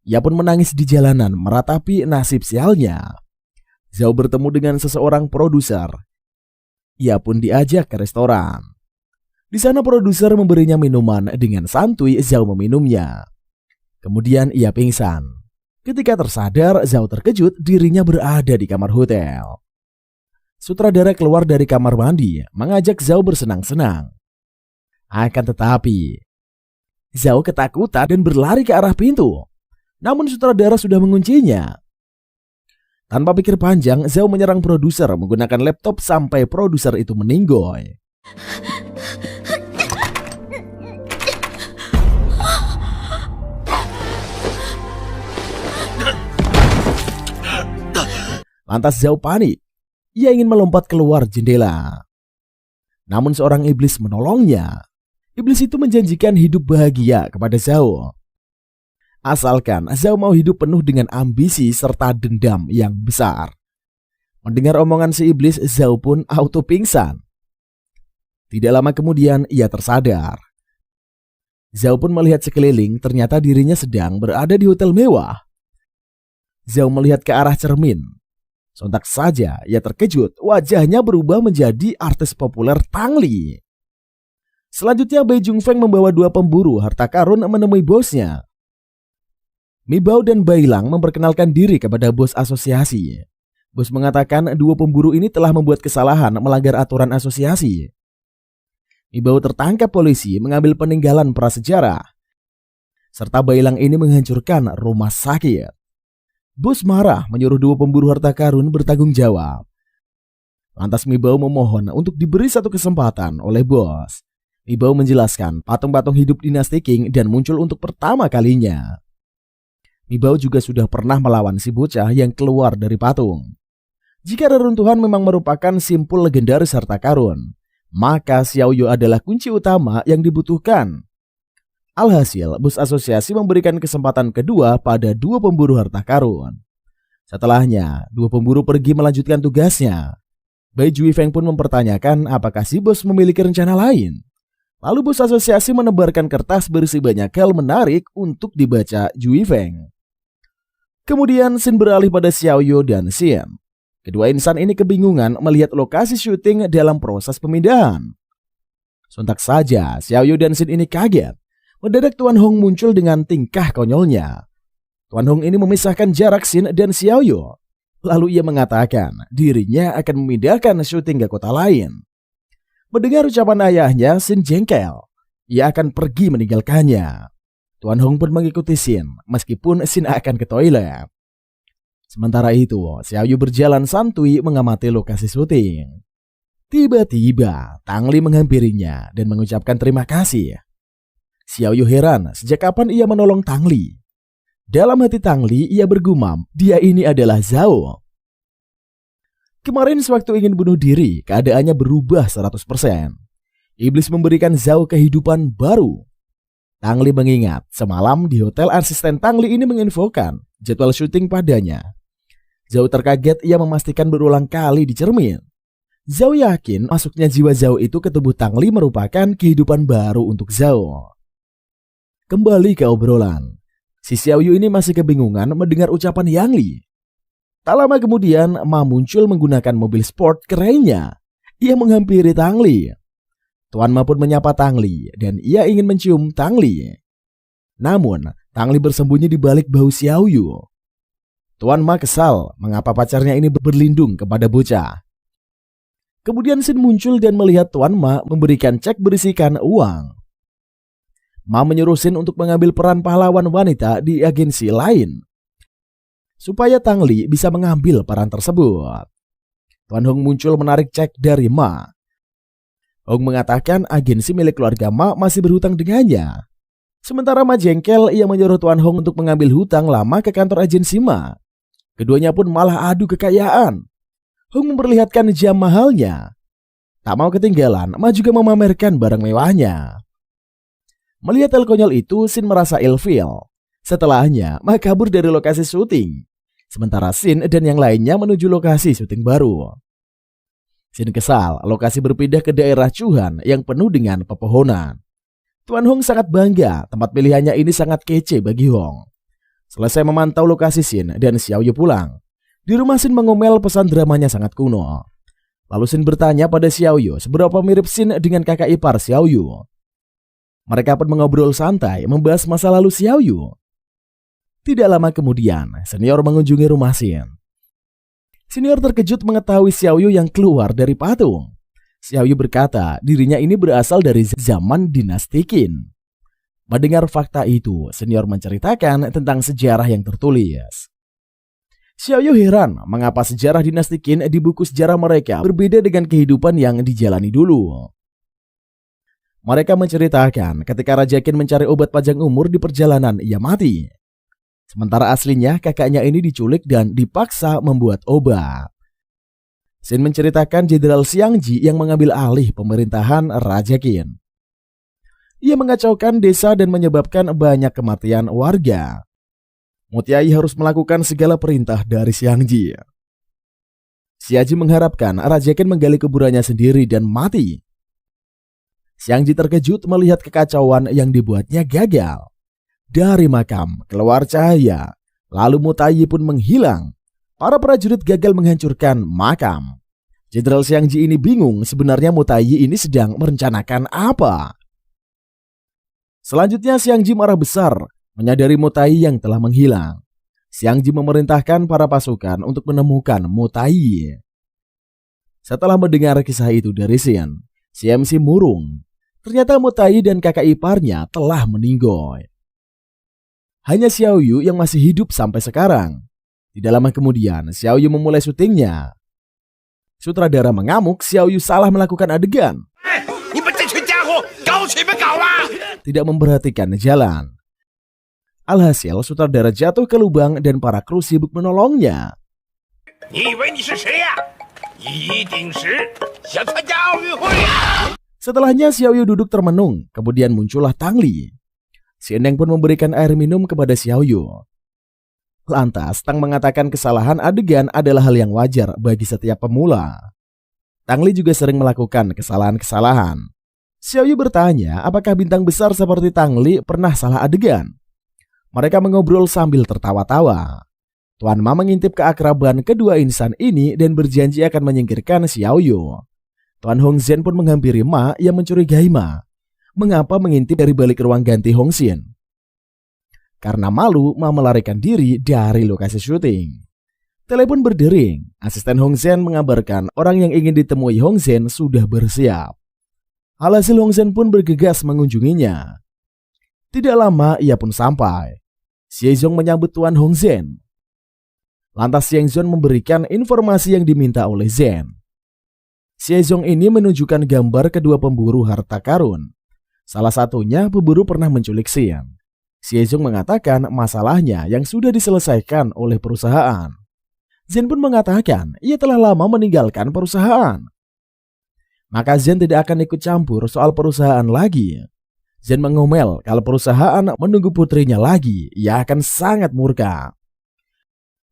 Ia pun menangis di jalanan meratapi nasib sialnya. Zhao bertemu dengan seseorang produser. Ia pun diajak ke restoran. Di sana produser memberinya minuman dengan santuy Zhao meminumnya. Kemudian ia pingsan. Ketika tersadar, Zhao terkejut dirinya berada di kamar hotel. Sutradara keluar dari kamar mandi mengajak Zhao bersenang-senang. Akan tetapi, Zhao ketakutan dan berlari ke arah pintu. Namun sutradara sudah menguncinya. Tanpa pikir panjang, Zhao menyerang produser menggunakan laptop sampai produser itu meninggoy. Lantas Zhao panik. Ia ingin melompat keluar jendela. Namun seorang iblis menolongnya. Iblis itu menjanjikan hidup bahagia kepada Zhao. Asalkan Zhao mau hidup penuh dengan ambisi serta dendam yang besar. Mendengar omongan si iblis, Zhao pun auto pingsan. Tidak lama kemudian ia tersadar. Zhao pun melihat sekeliling, ternyata dirinya sedang berada di hotel mewah. Zhao melihat ke arah cermin. Sontak saja ia terkejut, wajahnya berubah menjadi artis populer Tang Li. Selanjutnya Bai Jungfeng membawa 2 pemburu harta karun menemui bosnya. Mi Bao dan Bai Lang memperkenalkan diri kepada bos asosiasi. Bos mengatakan 2 pemburu ini telah membuat kesalahan melanggar aturan asosiasi. Mi Bao tertangkap polisi mengambil peninggalan prasejarah. Serta Bai Lang ini menghancurkan rumah sakit. Bos marah menyuruh 2 pemburu harta karun bertanggung jawab. Lantas Mi Bao memohon untuk diberi satu kesempatan oleh bos. Mi Bao menjelaskan patung-patung hidup dinasti Qing dan muncul untuk pertama kalinya. Mi Bao juga sudah pernah melawan si bocah yang keluar dari patung. Jika reruntuhan memang merupakan simpul legendaris harta karun, maka Xiaoyu adalah kunci utama yang dibutuhkan. Alhasil, bos asosiasi memberikan kesempatan kedua pada 2 pemburu harta karun. Setelahnya, 2 pemburu pergi melanjutkan tugasnya. Bai Juifeng pun mempertanyakan apakah si bos memiliki rencana lain. Lalu bos asosiasi menebarkan kertas berisi banyak hal menarik untuk dibaca Juifeng. Kemudian Xin beralih pada Xiaoyu dan Xin. Kedua insan ini kebingungan melihat lokasi syuting dalam proses pemindahan. Sontak saja Xiaoyu dan Xin ini kaget. Mendadak Tuan Hong muncul dengan tingkah konyolnya. Tuan Hong ini memisahkan jarak Xin dan Xiaoyu. Lalu ia mengatakan dirinya akan memindahkan syuting ke kota lain. Mendengar ucapan ayahnya, Xin jengkel. Ia akan pergi meninggalkannya. Tuan Hong pun mengikuti Xin, meskipun Xin akan ke toilet. Sementara itu, Xiaoyu berjalan santuy mengamati lokasi syuting. Tiba-tiba, Tang Li menghampirinya dan mengucapkan terima kasih. Xiaoyu heran sejak kapan ia menolong Tang Li. Dalam hati Tang Li, ia bergumam, dia ini adalah Zhao. Kemarin sewaktu ingin bunuh diri, keadaannya berubah 100%. Iblis memberikan Zhao kehidupan baru. Tang Li mengingat, semalam di hotel asisten Tang Li ini menginfokan jadwal syuting padanya. Zhao terkaget, ia memastikan berulang kali di cermin. Zhao yakin masuknya jiwa Zhao itu ke tubuh Tang Li merupakan kehidupan baru untuk Zhao. Kembali ke obrolan. Si Xiaoyu ini masih kebingungan mendengar ucapan Yang Li. Tak lama kemudian, Ma muncul menggunakan mobil sport kerennya. Ia menghampiri Tang Li. Tuan Ma pun menyapa Tang Li dan ia ingin mencium Tang Li. Namun, Tang Li bersembunyi di balik bahu Xiaoyu. Tuan Ma kesal mengapa pacarnya ini berlindung kepada bocah. Kemudian Xin muncul dan melihat Tuan Ma memberikan cek berisikan uang. Ma menyuruh Xin untuk mengambil peran pahlawan wanita di agensi lain, supaya Tang Li bisa mengambil peran tersebut. Tuan Hong muncul menarik cek dari Ma. Hong mengatakan agensi milik keluarga Ma masih berhutang dengannya. Sementara Ma jengkel, ia menyuruh Tuan Hong untuk mengambil hutang lama ke kantor agensi Ma. Keduanya pun malah adu kekayaan. Hong memperlihatkan jam mahalnya. Tak mau ketinggalan, Ma juga memamerkan barang mewahnya. Melihat hal konyol itu, Xin merasa ilfil. Setelahnya, Ma kabur dari lokasi syuting. Sementara Shin dan yang lainnya menuju lokasi syuting baru. Shin kesal, lokasi berpindah ke daerah Chuhan yang penuh dengan pepohonan. Tuan Hong sangat bangga, tempat pilihannya ini sangat kece bagi Hong. Selesai memantau lokasi Shin dan Xiaoyu pulang. Di rumah Shin mengomel pesan dramanya sangat kuno. Lalu Shin bertanya pada Xiaoyu seberapa mirip Shin dengan kakak ipar Xiaoyu. Mereka pun mengobrol santai membahas masa lalu Xiaoyu. Tidak lama kemudian, senior mengunjungi rumah Shin. Senior terkejut mengetahui Xiaoyu yang keluar dari patung. Xiaoyu berkata dirinya ini berasal dari zaman dinasti Qin. Mendengar fakta itu, senior menceritakan tentang sejarah yang tertulis. Xiaoyu heran mengapa sejarah dinasti Qin di buku sejarah mereka berbeda dengan kehidupan yang dijalani dulu. Mereka menceritakan ketika Raja Qin mencari obat panjang umur di perjalanan ia mati. Sementara aslinya kakaknya ini diculik dan dipaksa membuat obat. Shin menceritakan Jenderal Xiangji yang mengambil alih pemerintahan Raja Qin. Ia mengacaukan desa dan menyebabkan banyak kematian warga. Mutiai harus melakukan segala perintah dari Xiangji. Xiangji mengharapkan Raja Qin menggali kuburannya sendiri dan mati. Xiangji terkejut melihat kekacauan yang dibuatnya gagal. Dari makam keluar cahaya, lalu Mutaiyi pun menghilang. Para prajurit gagal menghancurkan makam. Jenderal Xiangji ini bingung sebenarnya Mutaiyi ini sedang merencanakan apa. Selanjutnya Xiangji marah besar menyadari Mutaiyi yang telah menghilang. Xiangji memerintahkan para pasukan untuk menemukan Mutaiyi. Setelah mendengar kisah itu dari Shin, CMC murung. Ternyata Mutaiyi dan kakak iparnya telah meninggal. Hanya Xiaoyu yang masih hidup sampai sekarang. Tidak lama kemudian, Xiaoyu memulai syutingnya. Sutradara mengamuk Xiaoyu salah melakukan adegan. Tidak memperhatikan jalan. Alhasil, sutradara jatuh ke lubang dan para kru sibuk menolongnya. Setelahnya Xiaoyu duduk termenung, kemudian muncullah Tang Li. Si Eneng pun memberikan air minum kepada Xiaoyu. Lantas, Tang mengatakan kesalahan adegan adalah hal yang wajar bagi setiap pemula. Tang Li juga sering melakukan kesalahan-kesalahan. Xiaoyu bertanya apakah bintang besar seperti Tang Li pernah salah adegan. Mereka mengobrol sambil tertawa-tawa. Tuan Ma mengintip keakraban kedua insan ini dan berjanji akan menyingkirkan Xiaoyu. Tuan Hongzhen pun menghampiri Ma yang mencurigai Ma. Mengapa mengintip dari balik ruang ganti Hongxin? Karena malu, Ma melarikan diri dari lokasi syuting. Telepon berdering. Asisten Hongzhen mengabarkan orang yang ingin ditemui Hongzhen sudah bersiap. Alhasil Hongzhen pun bergegas mengunjunginya. Tidak lama ia pun sampai. Xiezong menyambut Tuan Hongzhen. Lantas Xiezong memberikan informasi yang diminta oleh Zhen. Xiezong ini menunjukkan gambar kedua pemburu harta karun. Salah satunya pemburu pernah menculik Xian. Xiezong mengatakan masalahnya yang sudah diselesaikan oleh perusahaan. Zhen pun mengatakan ia telah lama meninggalkan perusahaan. Maka Zhen tidak akan ikut campur soal perusahaan lagi. Zhen mengomel kalau perusahaan menunggu putrinya lagi, ia akan sangat murka.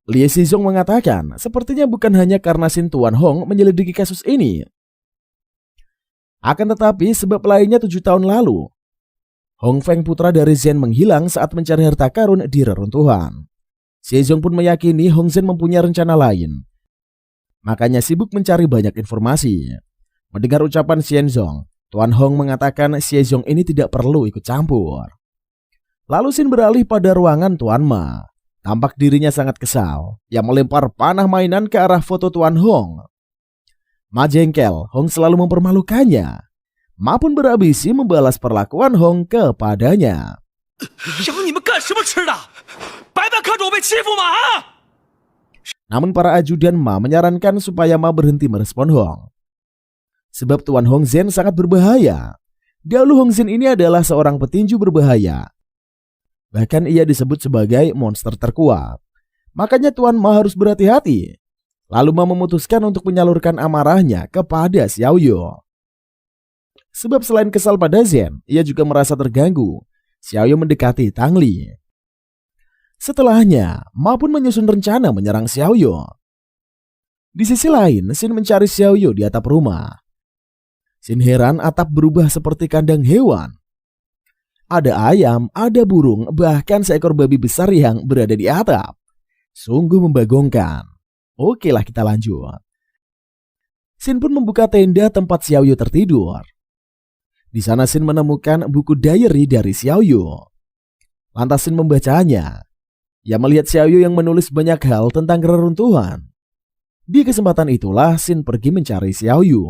Lie Xizong mengatakan sepertinya bukan hanya karena Xin Tuan Hong menyelidiki kasus ini. Akan tetapi sebab lainnya 7 tahun lalu, Hong Feng putra dari Zhen menghilang saat mencari harta karun di reruntuhan. Xizong pun meyakini Hong Zhen mempunyai rencana lain. Makanya sibuk mencari banyak informasi. Mendengar ucapan Xienzong, Tuan Hong mengatakan Xiezong ini tidak perlu ikut campur. Lalu Xin beralih pada ruangan Tuan Ma. Tampak dirinya sangat kesal. Ia melempar panah mainan ke arah foto Tuan Hong. Ma jengkel, Hong selalu mempermalukannya. Ma pun berambisi membalas perlakuan Hong kepadanya. Namun para ajudan Ma menyarankan supaya Ma berhenti merespon Hong. Sebab Tuan Hongzhen sangat berbahaya. Dahulu Hongzhen ini adalah seorang petinju berbahaya. Bahkan ia disebut sebagai monster terkuat. Makanya Tuan Ma harus berhati-hati. Lalu Ma memutuskan untuk menyalurkan amarahnya kepada Xiaoyu. Sebab selain kesal pada Zhen, ia juga merasa terganggu. Xiaoyu mendekati Tang Li. Setelahnya, Ma pun menyusun rencana menyerang Xiaoyu. Di sisi lain, Xin mencari Xiaoyu di atap rumah. Xin heran atap berubah seperti kandang hewan. Ada ayam, ada burung, bahkan seekor babi besar yang berada di atap. Sungguh membagongkan. Oke lah, kita lanjut. Xin pun membuka tenda tempat Xiaoyu tertidur. Di sana Xin menemukan buku diary dari Xiaoyu. Lantas Xin membacanya. Ia melihat Xiaoyu yang menulis banyak hal tentang reruntuhan. Di kesempatan itulah Xin pergi mencari Xiaoyu.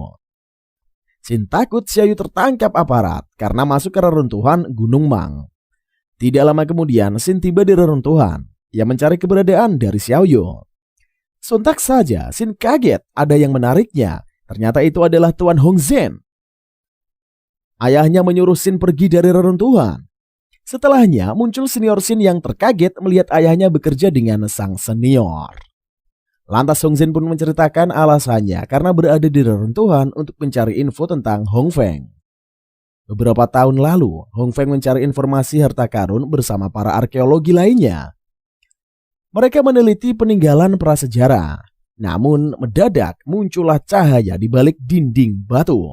Xin takut Xiaoyu tertangkap aparat karena masuk ke reruntuhan Gunung Mang. Tidak lama kemudian Xin tiba di reruntuhan. Ia mencari keberadaan dari Xiaoyu. Sontak saja Xin kaget ada yang menariknya. Ternyata itu adalah Tuan Hongzhen. Ayahnya menyuruh Xin pergi dari reruntuhan. Setelahnya muncul senior Xin yang terkaget melihat ayahnya bekerja dengan sang senior. Lantas Hongzhen pun menceritakan alasannya karena berada di reruntuhan untuk mencari info tentang Hongfeng. Beberapa tahun lalu, Hongfeng mencari informasi harta karun bersama para arkeologi lainnya. Mereka meneliti peninggalan prasejarah. Namun mendadak muncullah cahaya di balik dinding batu.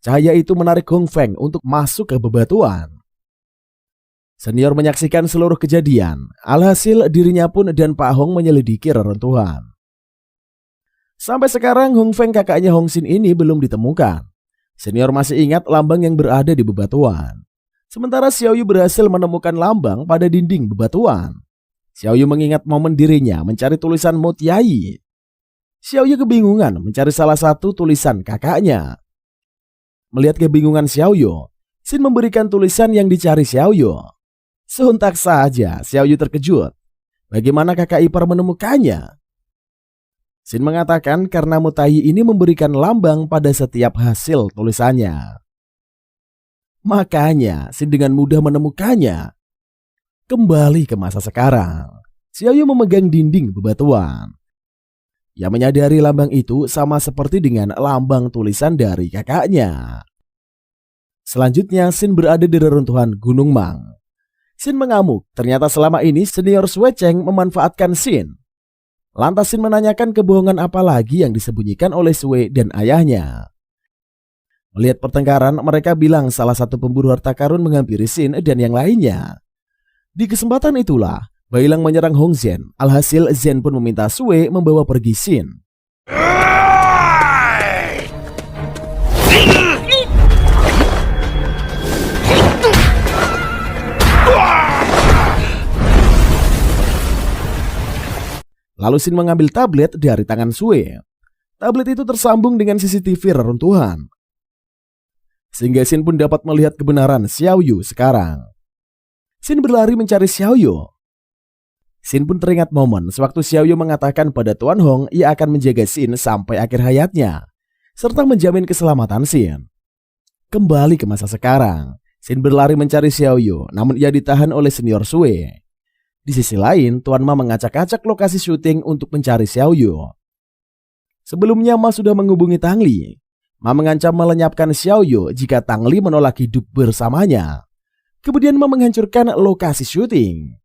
Cahaya itu menarik Hongfeng untuk masuk ke bebatuan. Senior menyaksikan seluruh kejadian. Alhasil dirinya pun dan Pak Hong menyelidiki reruntuhan. Sampai sekarang Hongfeng kakaknya Hongxin ini belum ditemukan. Senior masih ingat lambang yang berada di bebatuan. Sementara Xiaoyu berhasil menemukan lambang pada dinding bebatuan. Xiaoyu mengingat momen dirinya mencari tulisan Mo Tiai. Xiaoyu kebingungan mencari salah satu tulisan kakaknya. Melihat kebingungan Xiaoyu, Xin memberikan tulisan yang dicari Xiaoyu. Sontak saja Xiaoyu terkejut. Bagaimana kakak ipar menemukannya? Xin mengatakan karena Mo Tiai ini memberikan lambang pada setiap hasil tulisannya. Makanya Xin dengan mudah menemukannya. Kembali ke masa sekarang, Xiaoyu memegang dinding bebatuan. Ia menyadari lambang itu sama seperti dengan lambang tulisan dari kakaknya. Selanjutnya Xin berada di reruntuhan Gunung Mang. Xin mengamuk, ternyata selama ini senior Sui Cheng memanfaatkan Xin. Lantas Xin menanyakan kebohongan apa lagi yang disembunyikan oleh Sui dan ayahnya. Melihat pertengkaran, mereka bilang salah satu pemburu harta karun menghampiri Xin dan yang lainnya. Di kesempatan itulah, Bailang menyerang Hongzhen. Alhasil Zhen pun meminta Sui membawa pergi Xin. Lalu Xin mengambil tablet dari tangan Sui. Tablet itu tersambung dengan CCTV reruntuhan. Sehingga Xin pun dapat melihat kebenaran Xiaoyu sekarang. Xin berlari mencari Xiaoyu. Xin pun teringat momen sewaktu Xiaoyu mengatakan pada Tuan Hong ia akan menjaga Xin sampai akhir hayatnya, serta menjamin keselamatan Xin. Kembali ke masa sekarang, Xin berlari mencari Xiaoyu, namun ia ditahan oleh senior Sui. Di sisi lain, Tuan Ma mengacak-acak lokasi syuting untuk mencari Xiaoyu. Sebelumnya Ma sudah menghubungi Tang Li. Ma mengancam melenyapkan Xiaoyu jika Tang Li menolak hidup bersamanya. Kemudian Ma menghancurkan lokasi syuting.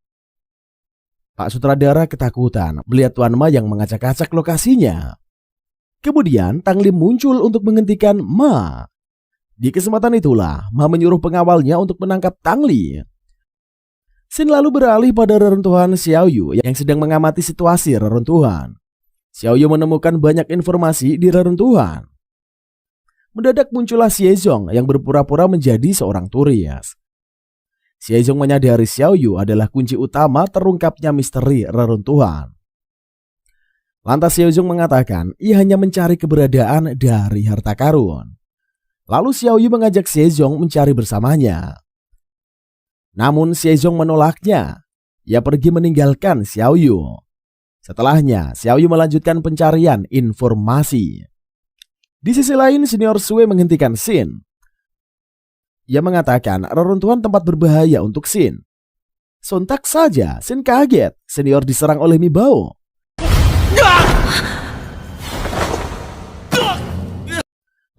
Pak sutradara ketakutan melihat Tuan Ma yang mengacak-acak lokasinya. Kemudian Tang Li muncul untuk menghentikan Ma. Di kesempatan itulah Ma menyuruh pengawalnya untuk menangkap Tang Li. Xin lalu beralih pada reruntuhan Xiaoyu yang sedang mengamati situasi reruntuhan. Xiaoyu menemukan banyak informasi di reruntuhan. Mendadak muncullah Xiezong yang berpura-pura menjadi seorang turis. Xiezong menyadari Xiaoyu adalah kunci utama terungkapnya misteri reruntuhan. Lantas Xiezong mengatakan ia hanya mencari keberadaan dari harta karun. Lalu Xiaoyu mengajak Xiezong mencari bersamanya. Namun Xiezong menolaknya. Ia pergi meninggalkan Xiaoyu. Setelahnya Xiaoyu melanjutkan pencarian informasi. Di sisi lain senior Sui menghentikan Xin. Ia mengatakan reruntuhan tempat berbahaya untuk Xin. Sontak saja Xin kaget senior diserang oleh Mi Bao.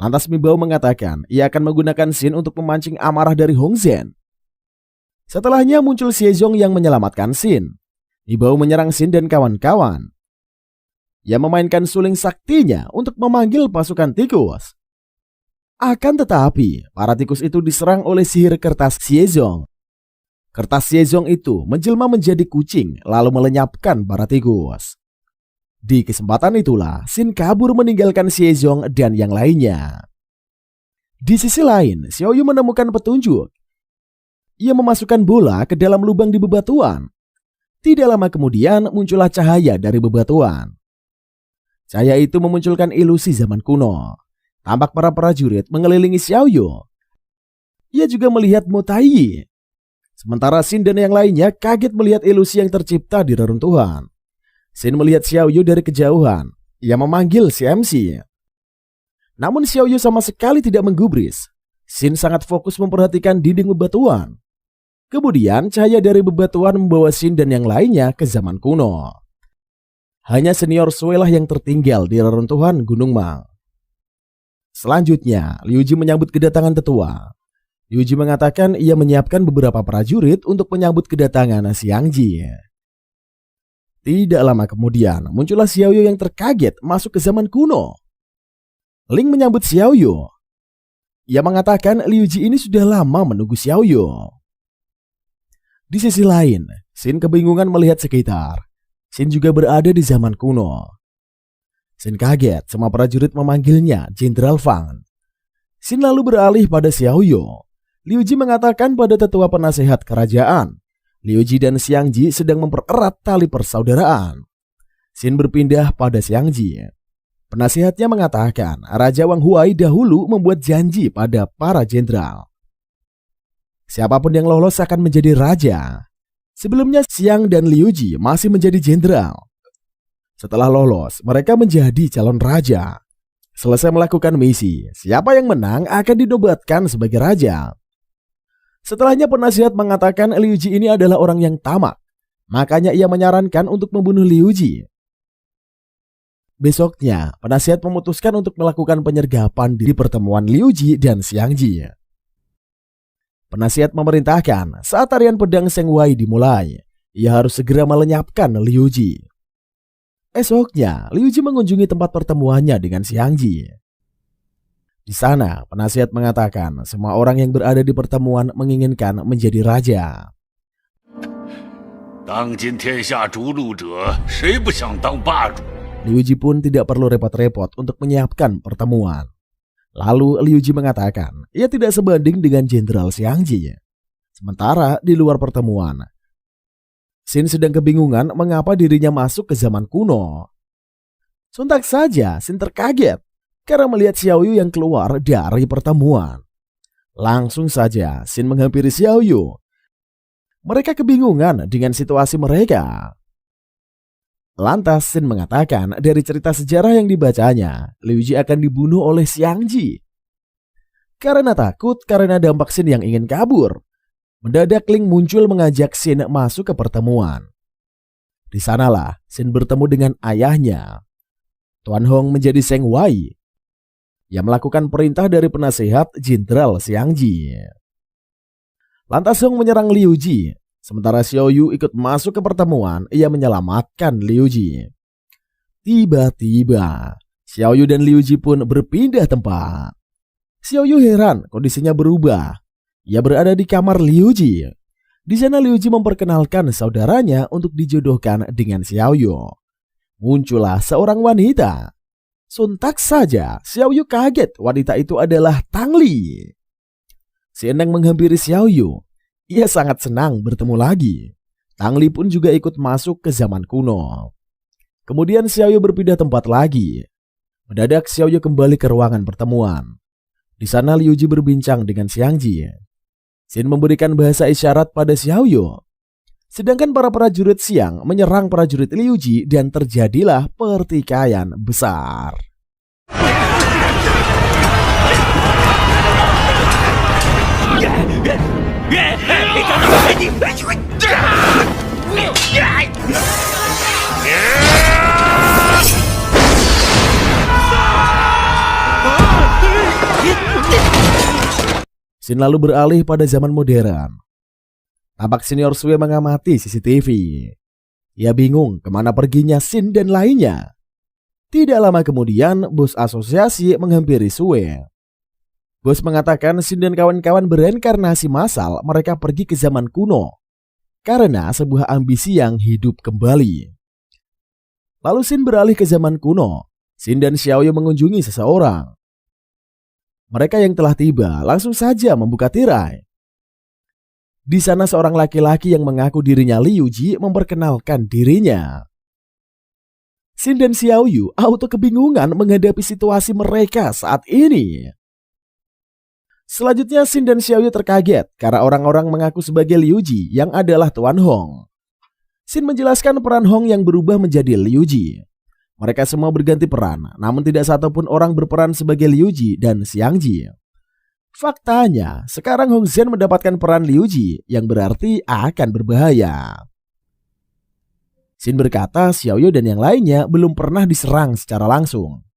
Lantas Mi Bao mengatakan ia akan menggunakan Xin untuk memancing amarah dari Hongzhen. Setelahnya muncul Xiezong yang menyelamatkan Xin. Ibao menyerang Xin dan kawan-kawan. Ia memainkan suling saktinya untuk memanggil pasukan tikus. Akan tetapi, para tikus itu diserang oleh sihir kertas Xiezong. Kertas Xiezong itu menjelma menjadi kucing lalu melenyapkan para tikus. Di kesempatan itulah, Xin kabur meninggalkan Xiezong dan yang lainnya. Di sisi lain, Xiaoyu menemukan petunjuk. Ia memasukkan bola ke dalam lubang di bebatuan. Tidak lama kemudian muncullah cahaya dari bebatuan. Cahaya itu memunculkan ilusi zaman kuno. Tampak para prajurit mengelilingi Xiaoyu. Ia juga melihat Mo Taiyi. Sementara Xin dan yang lainnya kaget melihat ilusi yang tercipta di reruntuhan. Xin melihat Xiaoyu dari kejauhan. Ia memanggil CMC. Namun Xiaoyu sama sekali tidak menggubris. Xin sangat fokus memperhatikan dinding bebatuan. Kemudian cahaya dari bebatuan membawa Xin dan yang lainnya ke zaman kuno. Hanya senior Sui lah yang tertinggal di reruntuhan Gunung Mang. Selanjutnya, Liu Ji menyambut kedatangan tetua. Liu Ji mengatakan ia menyiapkan beberapa prajurit untuk menyambut kedatangan Xiang Ji. Tidak lama kemudian, muncullah Xiaoyu yang terkaget masuk ke zaman kuno. Ling menyambut Xiaoyu. Ia mengatakan Liu Ji ini sudah lama menunggu Xiaoyu. Di sisi lain, Xin kebingungan melihat sekitar. Xin juga berada di zaman kuno. Xin kaget semua prajurit memanggilnya Jenderal Fang. Xin lalu beralih pada Xiaoyu. Liu Ji mengatakan pada tetua penasehat kerajaan, Liu Ji dan Xiang Ji sedang mempererat tali persaudaraan. Xin berpindah pada Xiang Ji. Penasehatnya mengatakan Raja Wang Huai dahulu membuat janji pada para jenderal. Siapapun yang lolos akan menjadi raja. Sebelumnya Xiang dan Liu Ji masih menjadi jenderal. Setelah lolos, mereka menjadi calon raja. Selesai melakukan misi, siapa yang menang akan dinobatkan sebagai raja. Setelahnya penasihat mengatakan Liu Ji ini adalah orang yang tamak. Makanya ia menyarankan untuk membunuh Liu Ji. Besoknya, penasihat memutuskan untuk melakukan penyergapan di pertemuan Liu Ji dan Xiang Ji. Penasihat memerintahkan saat tarian pedang Seng Wai dimulai, ia harus segera melenyapkan Liu Ji. Esoknya, Liu Ji mengunjungi tempat pertemuannya dengan Xiang Ji. Di sana, penasihat mengatakan semua orang yang berada di pertemuan menginginkan menjadi raja.
当今天下逐鹿者，谁不想当霸主？
Liu Ji pun tidak perlu repot-repot untuk menyiapkan pertemuan. Lalu Liu Ji mengatakan ia tidak sebanding dengan Jenderal Xiang Ji. Sementara di luar pertemuan, Xin sedang kebingungan mengapa dirinya masuk ke zaman kuno. Sontak saja Xin terkaget karena melihat Xiaoyu yang keluar dari pertemuan. Langsung saja Xin menghampiri Xiaoyu. Mereka kebingungan dengan situasi mereka. Lantas Xin mengatakan dari cerita sejarah yang dibacanya, Liu Ji akan dibunuh oleh Xiang Ji. Karena takut karena dampak Xin yang ingin kabur, mendadak Ling muncul mengajak Xin masuk ke pertemuan. Di sanalah Xin bertemu dengan ayahnya. Tuan Hong menjadi Seng Wai. Ia melakukan perintah dari penasehat Jenderal Xiang Ji. Lantas Hong menyerang Liu Ji. Sementara Xiaoyu ikut masuk ke pertemuan, ia menyelamatkan Liu Ji. Tiba-tiba, Xiaoyu dan Liu Ji pun berpindah tempat. Xiaoyu heran kondisinya berubah. Ia berada di kamar Liu Ji. Di sana Liu Ji memperkenalkan saudaranya untuk dijodohkan dengan Xiaoyu. Muncullah seorang wanita. Sontak saja, Xiaoyu kaget wanita itu adalah Tang Li. Si Eneng menghampiri Xiaoyu. Ia sangat senang bertemu lagi. Tang Li pun juga ikut masuk ke zaman kuno. Kemudian Xiaoyu berpindah tempat lagi. Mendadak Xiaoyu kembali ke ruangan pertemuan. Di sana Liu Ji berbincang dengan Xiang Ji. Xin memberikan bahasa isyarat pada Xiaoyu. Sedangkan para prajurit Xiang menyerang prajurit Liu Ji dan terjadilah pertikaian besar. Xin lalu beralih pada zaman modern. Tampak senior Sue mengamati CCTV. Ia bingung kemana perginya Shin dan lainnya. Tidak lama kemudian, bos asosiasi menghampiri Sue. Bos mengatakan Shin dan kawan-kawan bereinkarnasi massal mereka pergi ke zaman kuno karena sebuah ambisi yang hidup kembali. Lalu Shin beralih ke zaman kuno. Shin dan Xiaoyu mengunjungi seseorang. Mereka yang telah tiba langsung saja membuka tirai. Di sana seorang laki-laki yang mengaku dirinya Liu Ji memperkenalkan dirinya. Shin dan Xiaoyu auto kebingungan menghadapi situasi mereka saat ini. Selanjutnya Shin dan Xiaoyu terkaget karena orang-orang mengaku sebagai Liu Ji yang adalah Tuan Hong. Shin menjelaskan peran Hong yang berubah menjadi Liu Ji. Mereka semua berganti peran, namun tidak satupun orang berperan sebagai Liu Ji dan Xiang Ji. Faktanya, sekarang Hong Zhen mendapatkan peran Liu Ji yang berarti akan berbahaya. Shin berkata Xiaoyu dan yang lainnya belum pernah diserang secara langsung.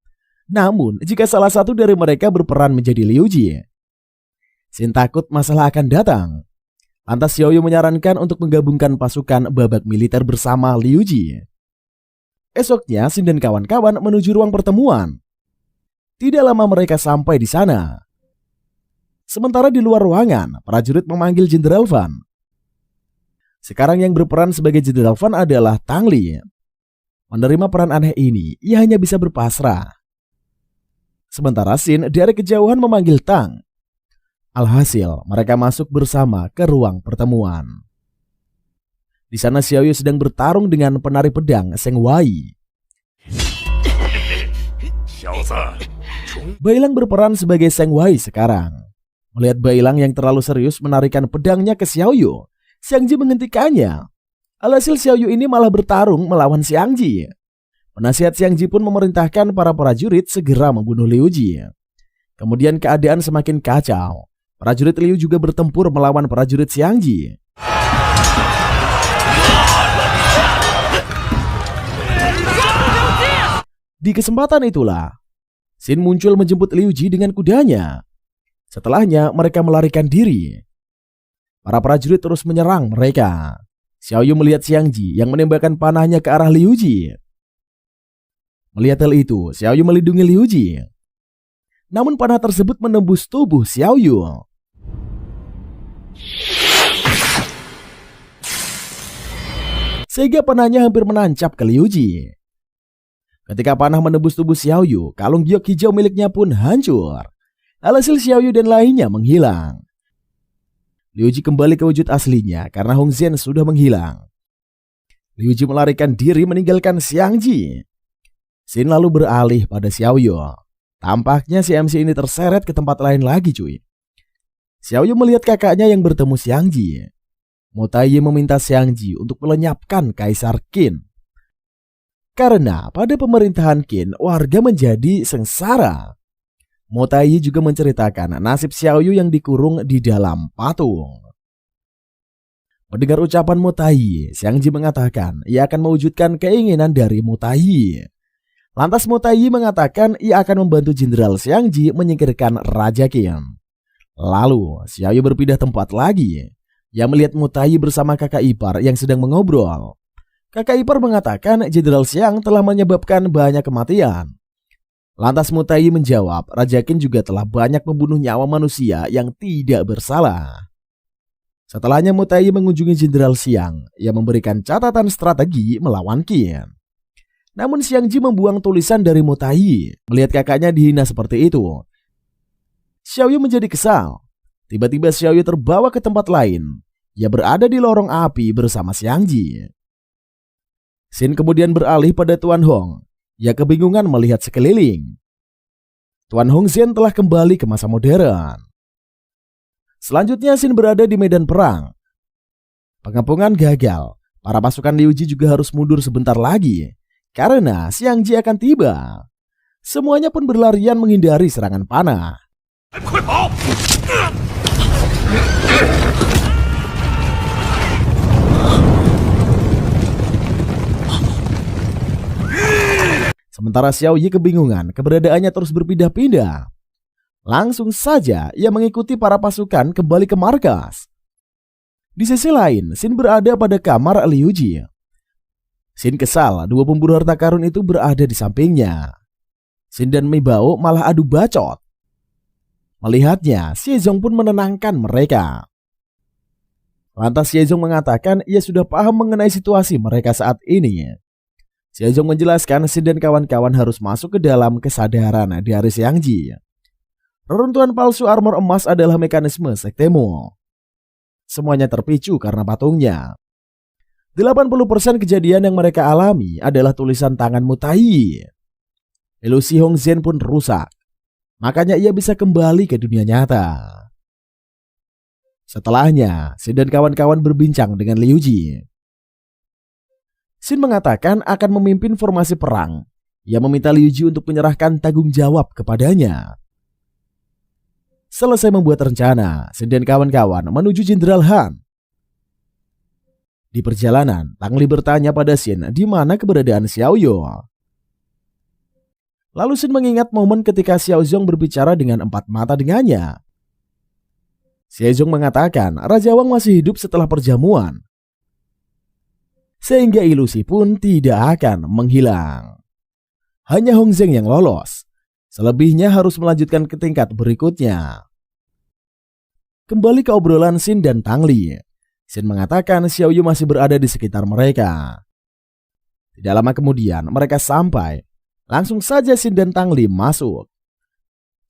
Namun, jika salah satu dari mereka berperan menjadi Liu Ji, Shin takut masalah akan datang. Lantas Xiaoyu menyarankan untuk menggabungkan pasukan babak militer bersama Liu Ji. Esoknya Shin dan kawan-kawan menuju ruang pertemuan. Tidak lama mereka sampai di sana. Sementara di luar ruangan, prajurit memanggil Jenderal Fan. Sekarang yang berperan sebagai Jenderal Fan adalah Tang Li. Menerima peran aneh ini, ia hanya bisa berpasrah. Sementara Shin dari kejauhan memanggil Tang. Alhasil, mereka masuk bersama ke ruang pertemuan. Di sana Xiaoyu sedang bertarung dengan penari pedang Seng Wai. Bailang berperan sebagai Seng Wai sekarang. Melihat Bailang yang terlalu serius menarikan pedangnya ke Xiaoyu, Xiang Ji menghentikannya. Alhasil Xiaoyu ini malah bertarung melawan Xiang Ji. Penasihat Xiang Ji pun memerintahkan para prajurit segera membunuh Liu Ji. Kemudian keadaan semakin kacau. Prajurit Liu juga bertempur melawan prajurit Xiang Ji. Di kesempatan itulah, Shin muncul menjemput Liu Ji dengan kudanya. Setelahnya mereka melarikan diri. Para prajurit terus menyerang mereka. Xiaoyu melihat Xiang Ji yang menembakkan panahnya ke arah Liu Ji. Melihat hal itu, Xiaoyu melindungi Liu Ji. Namun panah tersebut menembus tubuh Xiaoyu. Sehingga panahnya hampir menancap ke Liu Ji. Ketika panah menembus tubuh Xiaoyu, kalung giok hijau miliknya pun hancur. Alhasil Xiaoyu dan lainnya menghilang. Liu Ji kembali ke wujud aslinya karena Hong Zhen sudah menghilang. Liu Ji melarikan diri meninggalkan Xiang Ji. Shin lalu beralih pada Xiaoyu. Tampaknya si MC ini terseret ke tempat lain lagi cuy. Xiaoyu melihat kakaknya yang bertemu Xiang Ji. Mo Taiyi meminta Xiang Ji untuk melenyapkan Kaisar Qin. Karena pada pemerintahan Qin, warga menjadi sengsara. Mo Taiyi juga menceritakan nasib Xiaoyu yang dikurung di dalam patung. Mendengar ucapan Mo Taiyi, Xiang Ji mengatakan ia akan mewujudkan keinginan dari Mo Taiyi. Lantas Mo Taiyi mengatakan ia akan membantu Jenderal Xiang Ji menyingkirkan Raja Qin. Lalu Xiaoyu berpindah tempat lagi. Ia melihat Mo Taiyi bersama kakak ipar yang sedang mengobrol. Kakak ipar mengatakan Jenderal Xiang telah menyebabkan banyak kematian. Lantas Mo Taiyi menjawab, Raja Qin juga telah banyak membunuh nyawa manusia yang tidak bersalah. Setelahnya Mo Taiyi mengunjungi Jenderal Xiang yang memberikan catatan strategi melawan Qin. Namun Xiang Ji membuang tulisan dari Mo Taiyi. Melihat kakaknya dihina seperti itu, Xiaoyu menjadi kesal. Tiba-tiba Xiaoyu terbawa ke tempat lain. Ia berada di lorong api bersama Xiang Ji. Shin kemudian beralih pada Tuan Hong. Ia kebingungan melihat sekeliling. Tuan Hong Zhen telah kembali ke masa modern. Selanjutnya Shin berada di medan perang. Pengepungan gagal. Para pasukan Liu Ji juga harus mundur sebentar lagi karena Xiang Ji akan tiba. Semuanya pun berlarian menghindari serangan panah. Sementara Xiao Yi kebingungan, keberadaannya terus berpindah-pindah. Langsung saja ia mengikuti para pasukan kembali ke markas. Di sisi lain, Xin berada pada kamar Liu Ji. Xin kesal, dua pemburu harta karun itu berada di sampingnya. Xin dan Mi Bao malah adu bacot. Melihatnya, Xie Zong pun menenangkan mereka. Lantas Xie Zong mengatakan ia sudah paham mengenai situasi mereka saat ini. Xie Zong menjelaskan Xin dan kawan-kawan harus masuk ke dalam kesadaran dari Xiangji. Reruntuhan palsu armor emas adalah mekanisme sektemu. Semuanya terpicu karena patungnya. 80% kejadian yang mereka alami adalah tulisan tangan Mutai. Ilusi Hong Zhen pun rusak. Makanya ia bisa kembali ke dunia nyata. Setelahnya, Xin dan kawan-kawan berbincang dengan Liu Ji. Xin mengatakan akan memimpin formasi perang. Ia meminta Liu Ji untuk menyerahkan tanggung jawab kepadanya. Selesai membuat rencana, Xin dan kawan-kawan menuju Jenderal Han. Di perjalanan, Tang Li bertanya pada Xin di mana keberadaan Xiao Yo. Lalu Xin mengingat momen ketika Xiao Zong berbicara dengan empat mata dengannya. Xiao Zong mengatakan Raja Wang masih hidup setelah perjamuan. Sehingga ilusi pun tidak akan menghilang. Hanya Hong Zeng yang lolos. Selebihnya harus melanjutkan ke tingkat berikutnya. Kembali ke obrolan Xin dan Tang Li. Xin mengatakan Xiao Yu masih berada di sekitar mereka. Tidak lama kemudian mereka sampai. Langsung saja Xin dan Tang Li masuk.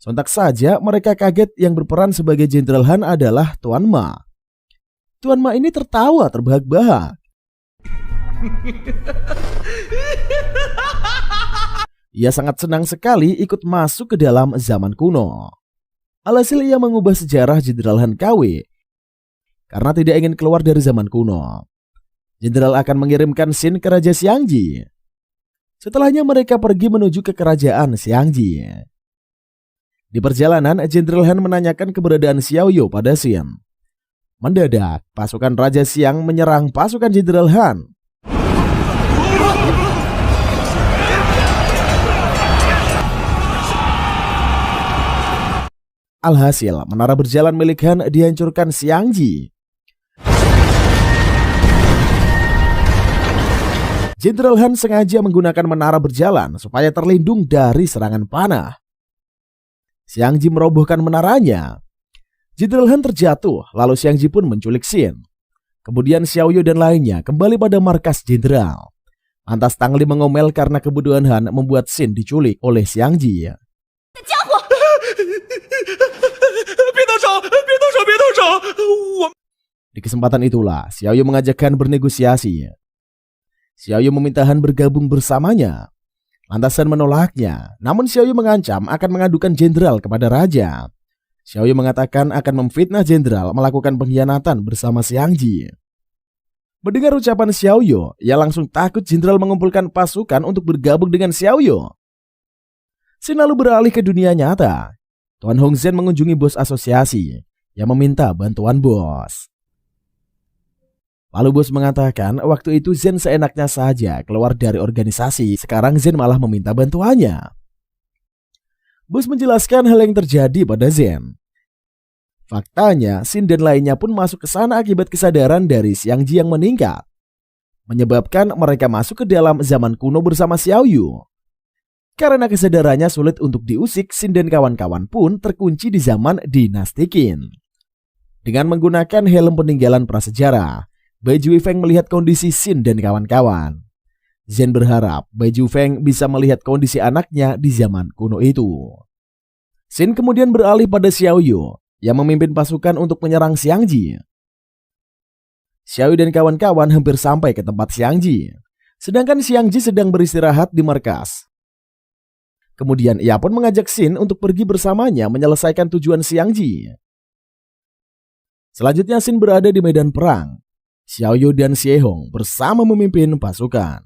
Sontak saja mereka kaget yang berperan sebagai Jenderal Han adalah Tuan Ma. Tuan Ma ini tertawa terbahak-bahak. Ia sangat senang sekali ikut masuk ke dalam zaman kuno. Alhasil ia mengubah sejarah Jenderal Han KW karena tidak ingin keluar dari zaman kuno. Jenderal akan mengirimkan Xin ke Raja Xiangji. Setelahnya mereka pergi menuju ke kerajaan Xiangji. Di perjalanan, Jenderal Han menanyakan keberadaan Xiao Yo pada Xin. Mendadak, pasukan Raja Xiang menyerang pasukan Jenderal Han. Alhasil, menara berjalan milik Han dihancurkan Xiangji. Jenderal Han sengaja menggunakan menara berjalan supaya terlindung dari serangan panah. Xiangji merobohkan menaranya. Jenderal Han terjatuh, lalu Xiangji pun menculik Xin. Kemudian Xiao Yu dan lainnya kembali pada markas jenderal. Lantas Tang Li mengomel karena kebodohan Han membuat Xin diculik oleh Xiangji. Di kesempatan itulah Xiao Yu mengajak Han bernegosiasi. Xiao Yu meminta Han bergabung bersamanya. Lantas Han menolaknya, namun Xiao Yu mengancam akan mengadukan jenderal kepada raja. Xiao Yu mengatakan akan memfitnah jenderal melakukan pengkhianatan bersama Xiangji. Mendengar ucapan Xiao Yu, ia langsung takut jenderal mengumpulkan pasukan untuk bergabung dengan Xiao Yu. Xin lalu beralih ke dunia nyata. Tuan Hong Zhen mengunjungi bos asosiasi yang meminta bantuan bos. Lalu bos mengatakan waktu itu Zhen seenaknya saja keluar dari organisasi. Sekarang Zhen malah meminta bantuannya. Bos menjelaskan hal yang terjadi pada Zhen. Faktanya Xin dan lainnya pun masuk ke sana akibat kesadaran dari Xiangji yang meningkat. Menyebabkan mereka masuk ke dalam zaman kuno bersama Xiao Yu. Karena kesadarannya sulit untuk diusik, Xin dan kawan-kawan pun terkunci di zaman dinasti Qin. Dengan menggunakan helm peninggalan prasejarah, Bai Juifeng melihat kondisi Xin dan kawan-kawan. Zhen berharap Bai Juifeng bisa melihat kondisi anaknya di zaman kuno itu. Xin kemudian beralih pada Xiao Yu yang memimpin pasukan untuk menyerang Xiangji. Xiao Yu dan kawan-kawan hampir sampai ke tempat Xiangji, sedangkan Xiangji sedang beristirahat di markas. Kemudian ia pun mengajak Xin untuk pergi bersamanya menyelesaikan tujuan Xiangji. Selanjutnya Xin berada di medan perang. Xiao Yu dan Xie Hong bersama memimpin pasukan.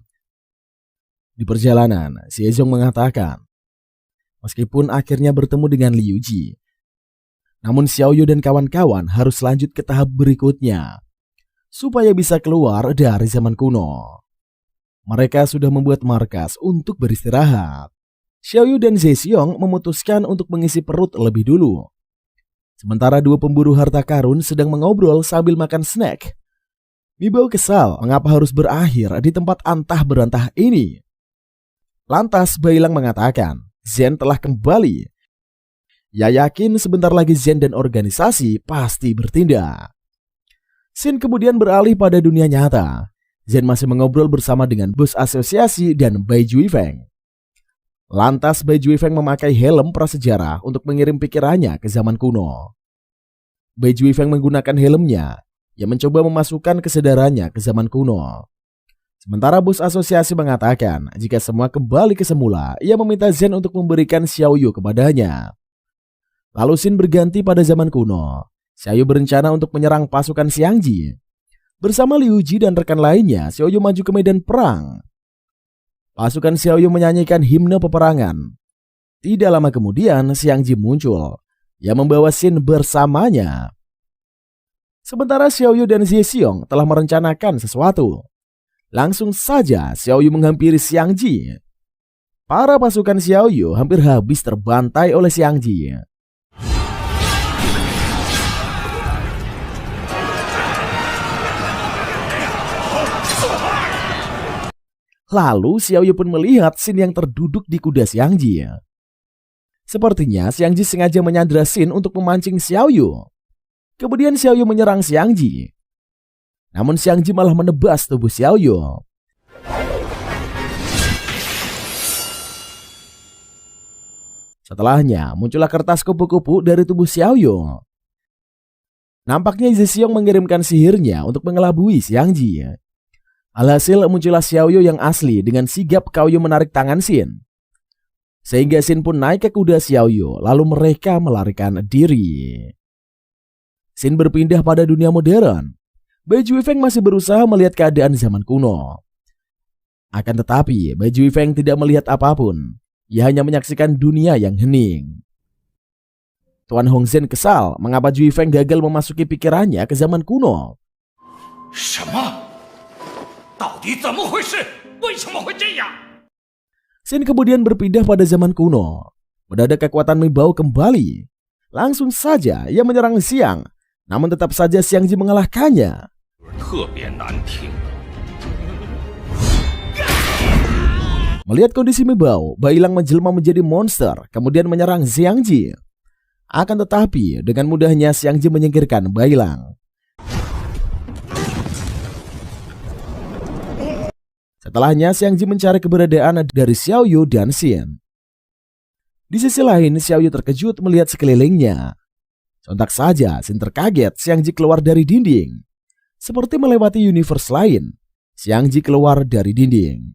Di perjalanan, Xie Zong mengatakan, meskipun akhirnya bertemu dengan Liu Ji, namun Xiao Yu dan kawan-kawan harus lanjut ke tahap berikutnya, supaya bisa keluar dari zaman kuno. Mereka sudah membuat markas untuk beristirahat. Xiao Yu dan Zhe Xiong memutuskan untuk mengisi perut lebih dulu. Sementara dua pemburu harta karun sedang mengobrol sambil makan snack. Mibao kesal mengapa harus berakhir di tempat antah berantah ini. Lantas Bailang mengatakan Zen telah kembali. Ia yakin sebentar lagi Zen dan organisasi pasti bertindak. Sin kemudian beralih pada dunia nyata. Zen masih mengobrol bersama dengan bos asosiasi dan Bai Juifeng. Lantas Bai Juifeng memakai helm prasejarah untuk mengirim pikirannya ke zaman kuno. Bai Juifeng menggunakan helmnya. Ia mencoba memasukkan kesadarannya ke zaman kuno. Sementara bos asosiasi mengatakan jika semua kembali ke semula, ia meminta Zen untuk memberikan Xiaoyu kepadanya. Lalu Sin berganti pada zaman kuno. Xiaoyu berencana untuk menyerang pasukan Xiangji. Bersama Liu Ji dan rekan lainnya, Xiaoyu maju ke medan perang. Pasukan Xiaoyu menyanyikan himne peperangan. Tidak lama kemudian Xiangji muncul. Ia membawa Sin bersamanya. Sementara Xiaoyu dan Zhexiong telah merencanakan sesuatu. Langsung saja Xiaoyu menghampiri Xiangji. Para pasukan Xiaoyu hampir habis terbantai oleh Xiangji. Lalu Xiaoyu pun melihat Sin yang terduduk di kuda Xiangji. Sepertinya Xiangji sengaja menyandra Sin untuk memancing Xiaoyu. Kemudian Xiaoyu menyerang Xiangji. Namun Xiangji malah menebas tubuh Xiaoyu. Setelahnya muncullah kertas kupu-kupu dari tubuh Xiaoyu. Nampaknya Zhexiong mengirimkan sihirnya untuk mengelabui Xiangji. Alhasil muncullah Xiaoyu yang asli dengan sigap Kaoyu menarik tangan Sin. Sehingga Sin pun naik ke kuda Xiaoyu, lalu mereka melarikan diri. Sin berpindah pada dunia modern. Bai Juifeng masih berusaha melihat keadaan zaman kuno. Akan tetapi, Bai Juifeng tidak melihat apapun. Ia hanya menyaksikan dunia yang hening. Tuan Hongzhen kesal mengapa Juifeng gagal memasuki pikirannya ke zaman kuno.
什么？到底怎么回事？为什么会这样？
Sin kemudian berpindah pada zaman kuno. Mendadak kekuatan Mibao kembali. Langsung saja ia menyerang Xiang. Namun tetap saja Xiangji mengalahkannya.
特别难听。
Melihat kondisi Mibao, Bailang menjelma menjadi monster, kemudian menyerang Xiangji. Akan tetapi, dengan mudahnya Xiangji menyingkirkan Bailang. Setelahnya, Xiangji mencari keberadaan dari Xiaoyu dan Xin. Di sisi lain, Xiaoyu terkejut melihat sekelilingnya. Sontak saja, Xin terkaget Xiangji keluar dari dinding. Seperti melewati universe lain, Xiangji keluar dari dinding.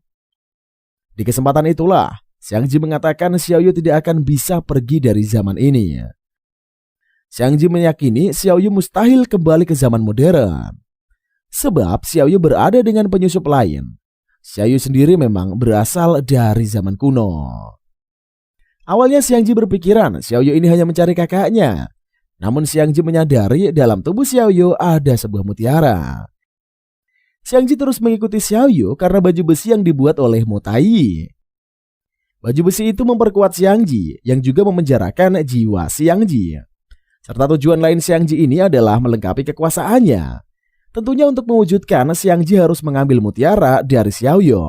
Di kesempatan itulah, Xiangji mengatakan Xiaoyu tidak akan bisa pergi dari zaman ini. Xiangji meyakini Xiaoyu mustahil kembali ke zaman modern. Sebab Xiaoyu berada dengan penyusup lain. Xiaoyu sendiri memang berasal dari zaman kuno. Awalnya Xiangji berpikiran Xiaoyu ini hanya mencari kakaknya. Namun Xiangji menyadari dalam tubuh Xiaoyu ada sebuah mutiara. Xiangji terus mengikuti Xiaoyu karena baju besi yang dibuat oleh Motai. Baju besi itu memperkuat Xiangji yang juga memenjarakan jiwa Xiangji. Serta tujuan lain Xiangji ini adalah melengkapi kekuasaannya. Tentunya untuk mewujudkan Xiangji harus mengambil mutiara dari Xiaoyu.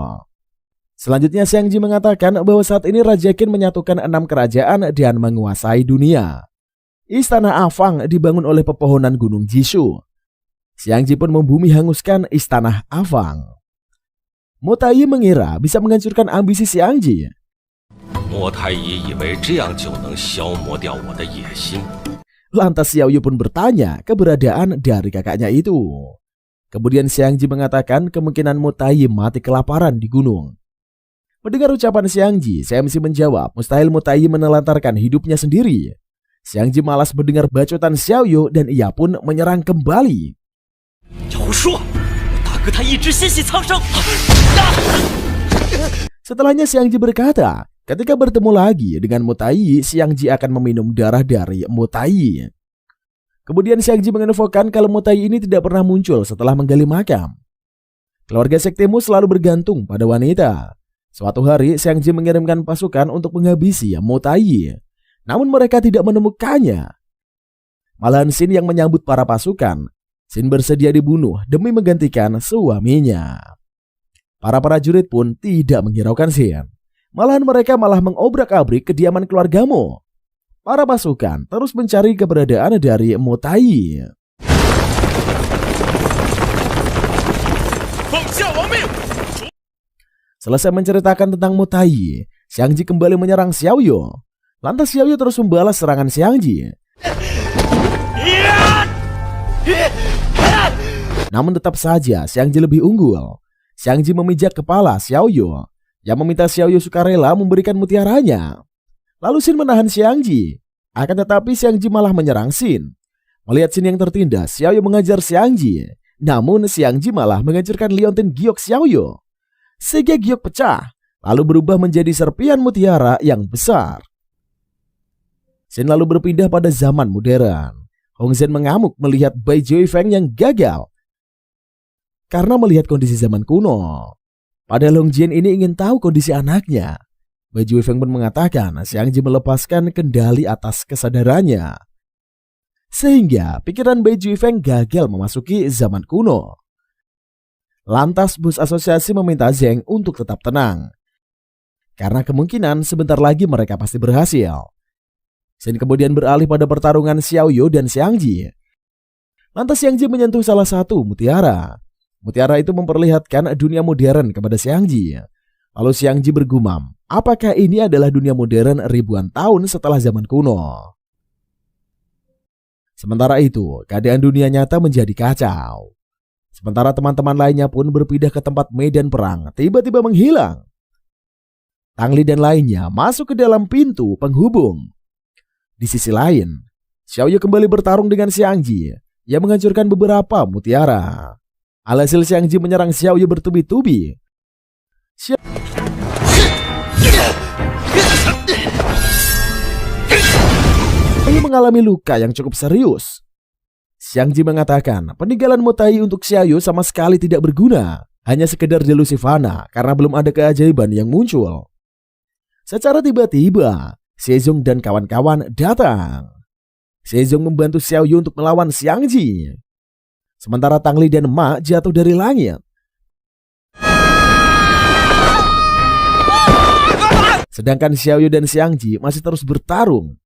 Selanjutnya Xiangji mengatakan bahwa saat ini Raja Qin menyatukan 6 kerajaan dan menguasai dunia. Istana Afang dibangun oleh pepohonan gunung Jishu. Xiangji pun membumi hanguskan istana Afang. Motai mengira bisa menghancurkan ambisi Xiangji.
莫太医以为这样就能消磨掉我的野心。
Lantas Xiaoyu pun bertanya keberadaan dari kakaknya itu. Kemudian Xiangji mengatakan kemungkinan Motai mati kelaparan di gunung. Mendengar ucapan Xiangji, CMC menjawab mustahil Motai menelantarkan hidupnya sendiri. Xiangji malas mendengar bacotan Xiaoyu dan ia pun menyerang kembali.
胡说！大哥他一直欣喜苍生。
Setelahnya Xiangji berkata, ketika bertemu lagi dengan Motai, Xiangji akan meminum darah dari Motai. Kemudian Xiangji menginfokan kalau Motai ini tidak pernah muncul setelah menggali makam. Keluarga sektemu selalu bergantung pada wanita. Suatu hari Xiangji mengirimkan pasukan untuk menghabisi Motai. Namun mereka tidak menemukannya. Malahan Shin yang menyambut para pasukan. Shin bersedia dibunuh demi menggantikan suaminya. Para prajurit pun tidak menghiraukan Shin. Malahan mereka mengobrak-abrik kediaman keluarga Mo. Para pasukan terus mencari keberadaan dari Mo Tai. Selesai menceritakan tentang Mo Tai, Xiangji kembali menyerang Xiaoyu. Lantas Xiaoyu terus membalas serangan Xiangji. Namun tetap saja Xiangji lebih unggul. Xiangji memijak kepala Xiaoyu yang meminta Xiaoyu sukarela memberikan mutiaranya. Lalu Shin menahan Xiangji. Akan tetapi Xiangji malah menyerang Shin. Melihat Shin yang tertindas, Xiaoyu mengajar Xiangji. Namun Xiangji malah menghancurkan liontin giok Xiaoyu. Sehingga giok pecah, lalu berubah menjadi serpian mutiara yang besar. Shin lalu berpindah pada zaman modern. Hongzhen mengamuk melihat Bai Juifeng yang gagal karena melihat kondisi zaman kuno. Padahal Hongzhen ini ingin tahu kondisi anaknya. Bai Juifeng pun mengatakan Xiangji melepaskan kendali atas kesadarannya, sehingga pikiran Bai Juifeng gagal memasuki zaman kuno. Lantas bos asosiasi meminta Zheng untuk tetap tenang, karena kemungkinan sebentar lagi mereka pasti berhasil. Shin kemudian beralih pada pertarungan Xiaoyu dan Xiangji. Lantas Xiangji menyentuh salah satu mutiara. Mutiara itu memperlihatkan dunia modern kepada Xiangji. Lalu Xiangji bergumam, apakah ini adalah dunia modern ribuan tahun setelah zaman kuno? Sementara itu, keadaan dunia nyata menjadi kacau. Sementara teman-teman lainnya pun berpindah ke tempat medan perang, tiba-tiba menghilang. Tang Li dan lainnya masuk ke dalam pintu penghubung. Di sisi lain, Xiaoyu kembali bertarung dengan Xiangji yang menghancurkan beberapa mutiara. Alhasil Xiangji menyerang Xiaoyu bertubi-tubi. Xiaoyu mengalami luka yang cukup serius. Xiangji mengatakan peninggalan Mo Tai untuk Xiaoyu sama sekali tidak berguna, hanya sekedar delusi fana karena belum ada keajaiban yang muncul. Secara tiba-tiba, Shizong dan kawan-kawan datang. Shizong membantu Xiaoyu untuk melawan Xiangji. Sementara Tang Li dan Ma jatuh dari langit. Sedangkan Xiaoyu dan Xiangji masih terus bertarung.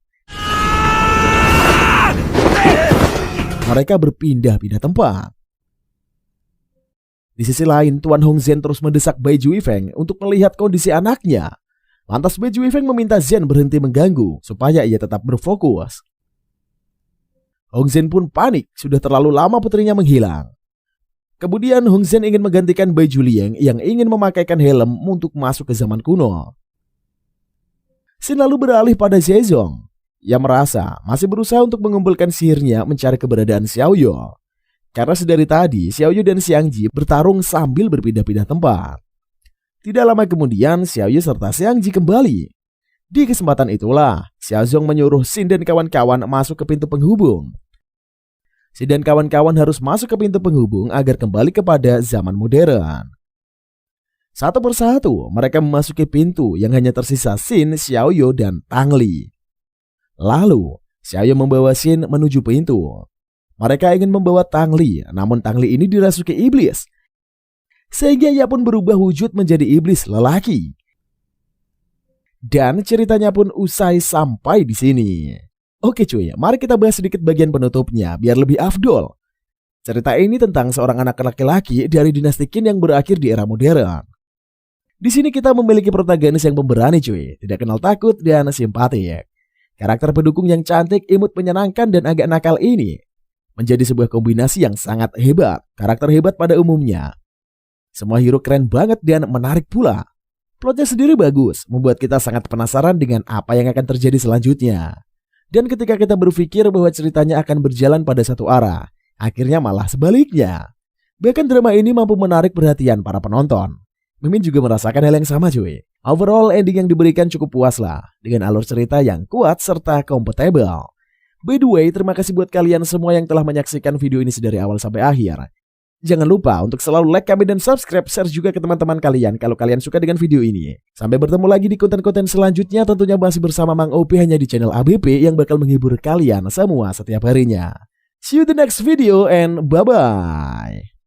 Mereka berpindah-pindah tempat. Di sisi lain, Tuan Hongzhen terus mendesak Bai Juifeng untuk melihat kondisi anaknya. Lantas Bai Juifeng meminta Zhen berhenti mengganggu supaya ia tetap berfokus. Hongzhen pun panik, sudah terlalu lama putrinya menghilang. Kemudian Hongzhen ingin menggantikan Bai Julieng yang ingin memakaikan helm untuk masuk ke zaman kuno. Shin lalu beralih pada Shizong yang merasa masih berusaha untuk mengumpulkan sihirnya mencari keberadaan Xiaoyu. Karena sedari tadi Xiaoyu dan Xiangji bertarung sambil berpindah-pindah tempat. Tidak lama kemudian Xiaoyu serta Xiangji kembali. Di kesempatan itulah Xiaozong menyuruh Shin dan kawan-kawan masuk ke pintu penghubung. Shin dan kawan-kawan harus masuk ke pintu penghubung agar kembali kepada zaman modern. Satu persatu mereka memasuki pintu yang hanya tersisa Shin, Xiaoyu, dan Tang Li. Lalu, Xiaoyu membawa Shin menuju pintu. Mereka ingin membawa Tang Li, namun Tang Li ini dirasuki iblis. Sehingga ia pun berubah wujud menjadi iblis lelaki. Dan ceritanya pun usai sampai di sini. Oke cuy, mari kita bahas sedikit bagian penutupnya biar lebih afdol. Cerita ini tentang seorang anak laki-laki dari dinasti Qin yang berakhir di era modern. Di sini kita memiliki protagonis yang pemberani cuy, tidak kenal takut dan simpatik. Karakter pendukung yang cantik, imut, menyenangkan, dan agak nakal ini menjadi sebuah kombinasi yang sangat hebat. Karakter hebat pada umumnya. Semua hero keren banget dan menarik pula. Plotnya sendiri bagus, membuat kita sangat penasaran dengan apa yang akan terjadi selanjutnya. Dan ketika kita berpikir bahwa ceritanya akan berjalan pada satu arah, akhirnya malah sebaliknya. Bahkan drama ini mampu menarik perhatian para penonton. Mimin juga merasakan hal yang sama cuy. Overall ending yang diberikan cukup puas lah, dengan alur cerita yang kuat serta kompatibel. By the way, terima kasih buat kalian semua yang telah menyaksikan video ini dari awal sampai akhir. Jangan lupa untuk selalu like, comment, dan subscribe, share juga ke teman-teman kalian kalau kalian suka dengan video ini. Sampai bertemu lagi di konten-konten selanjutnya, tentunya masih bersama Mang OP hanya di channel ABP yang bakal menghibur kalian semua setiap harinya. See you the next video and bye-bye.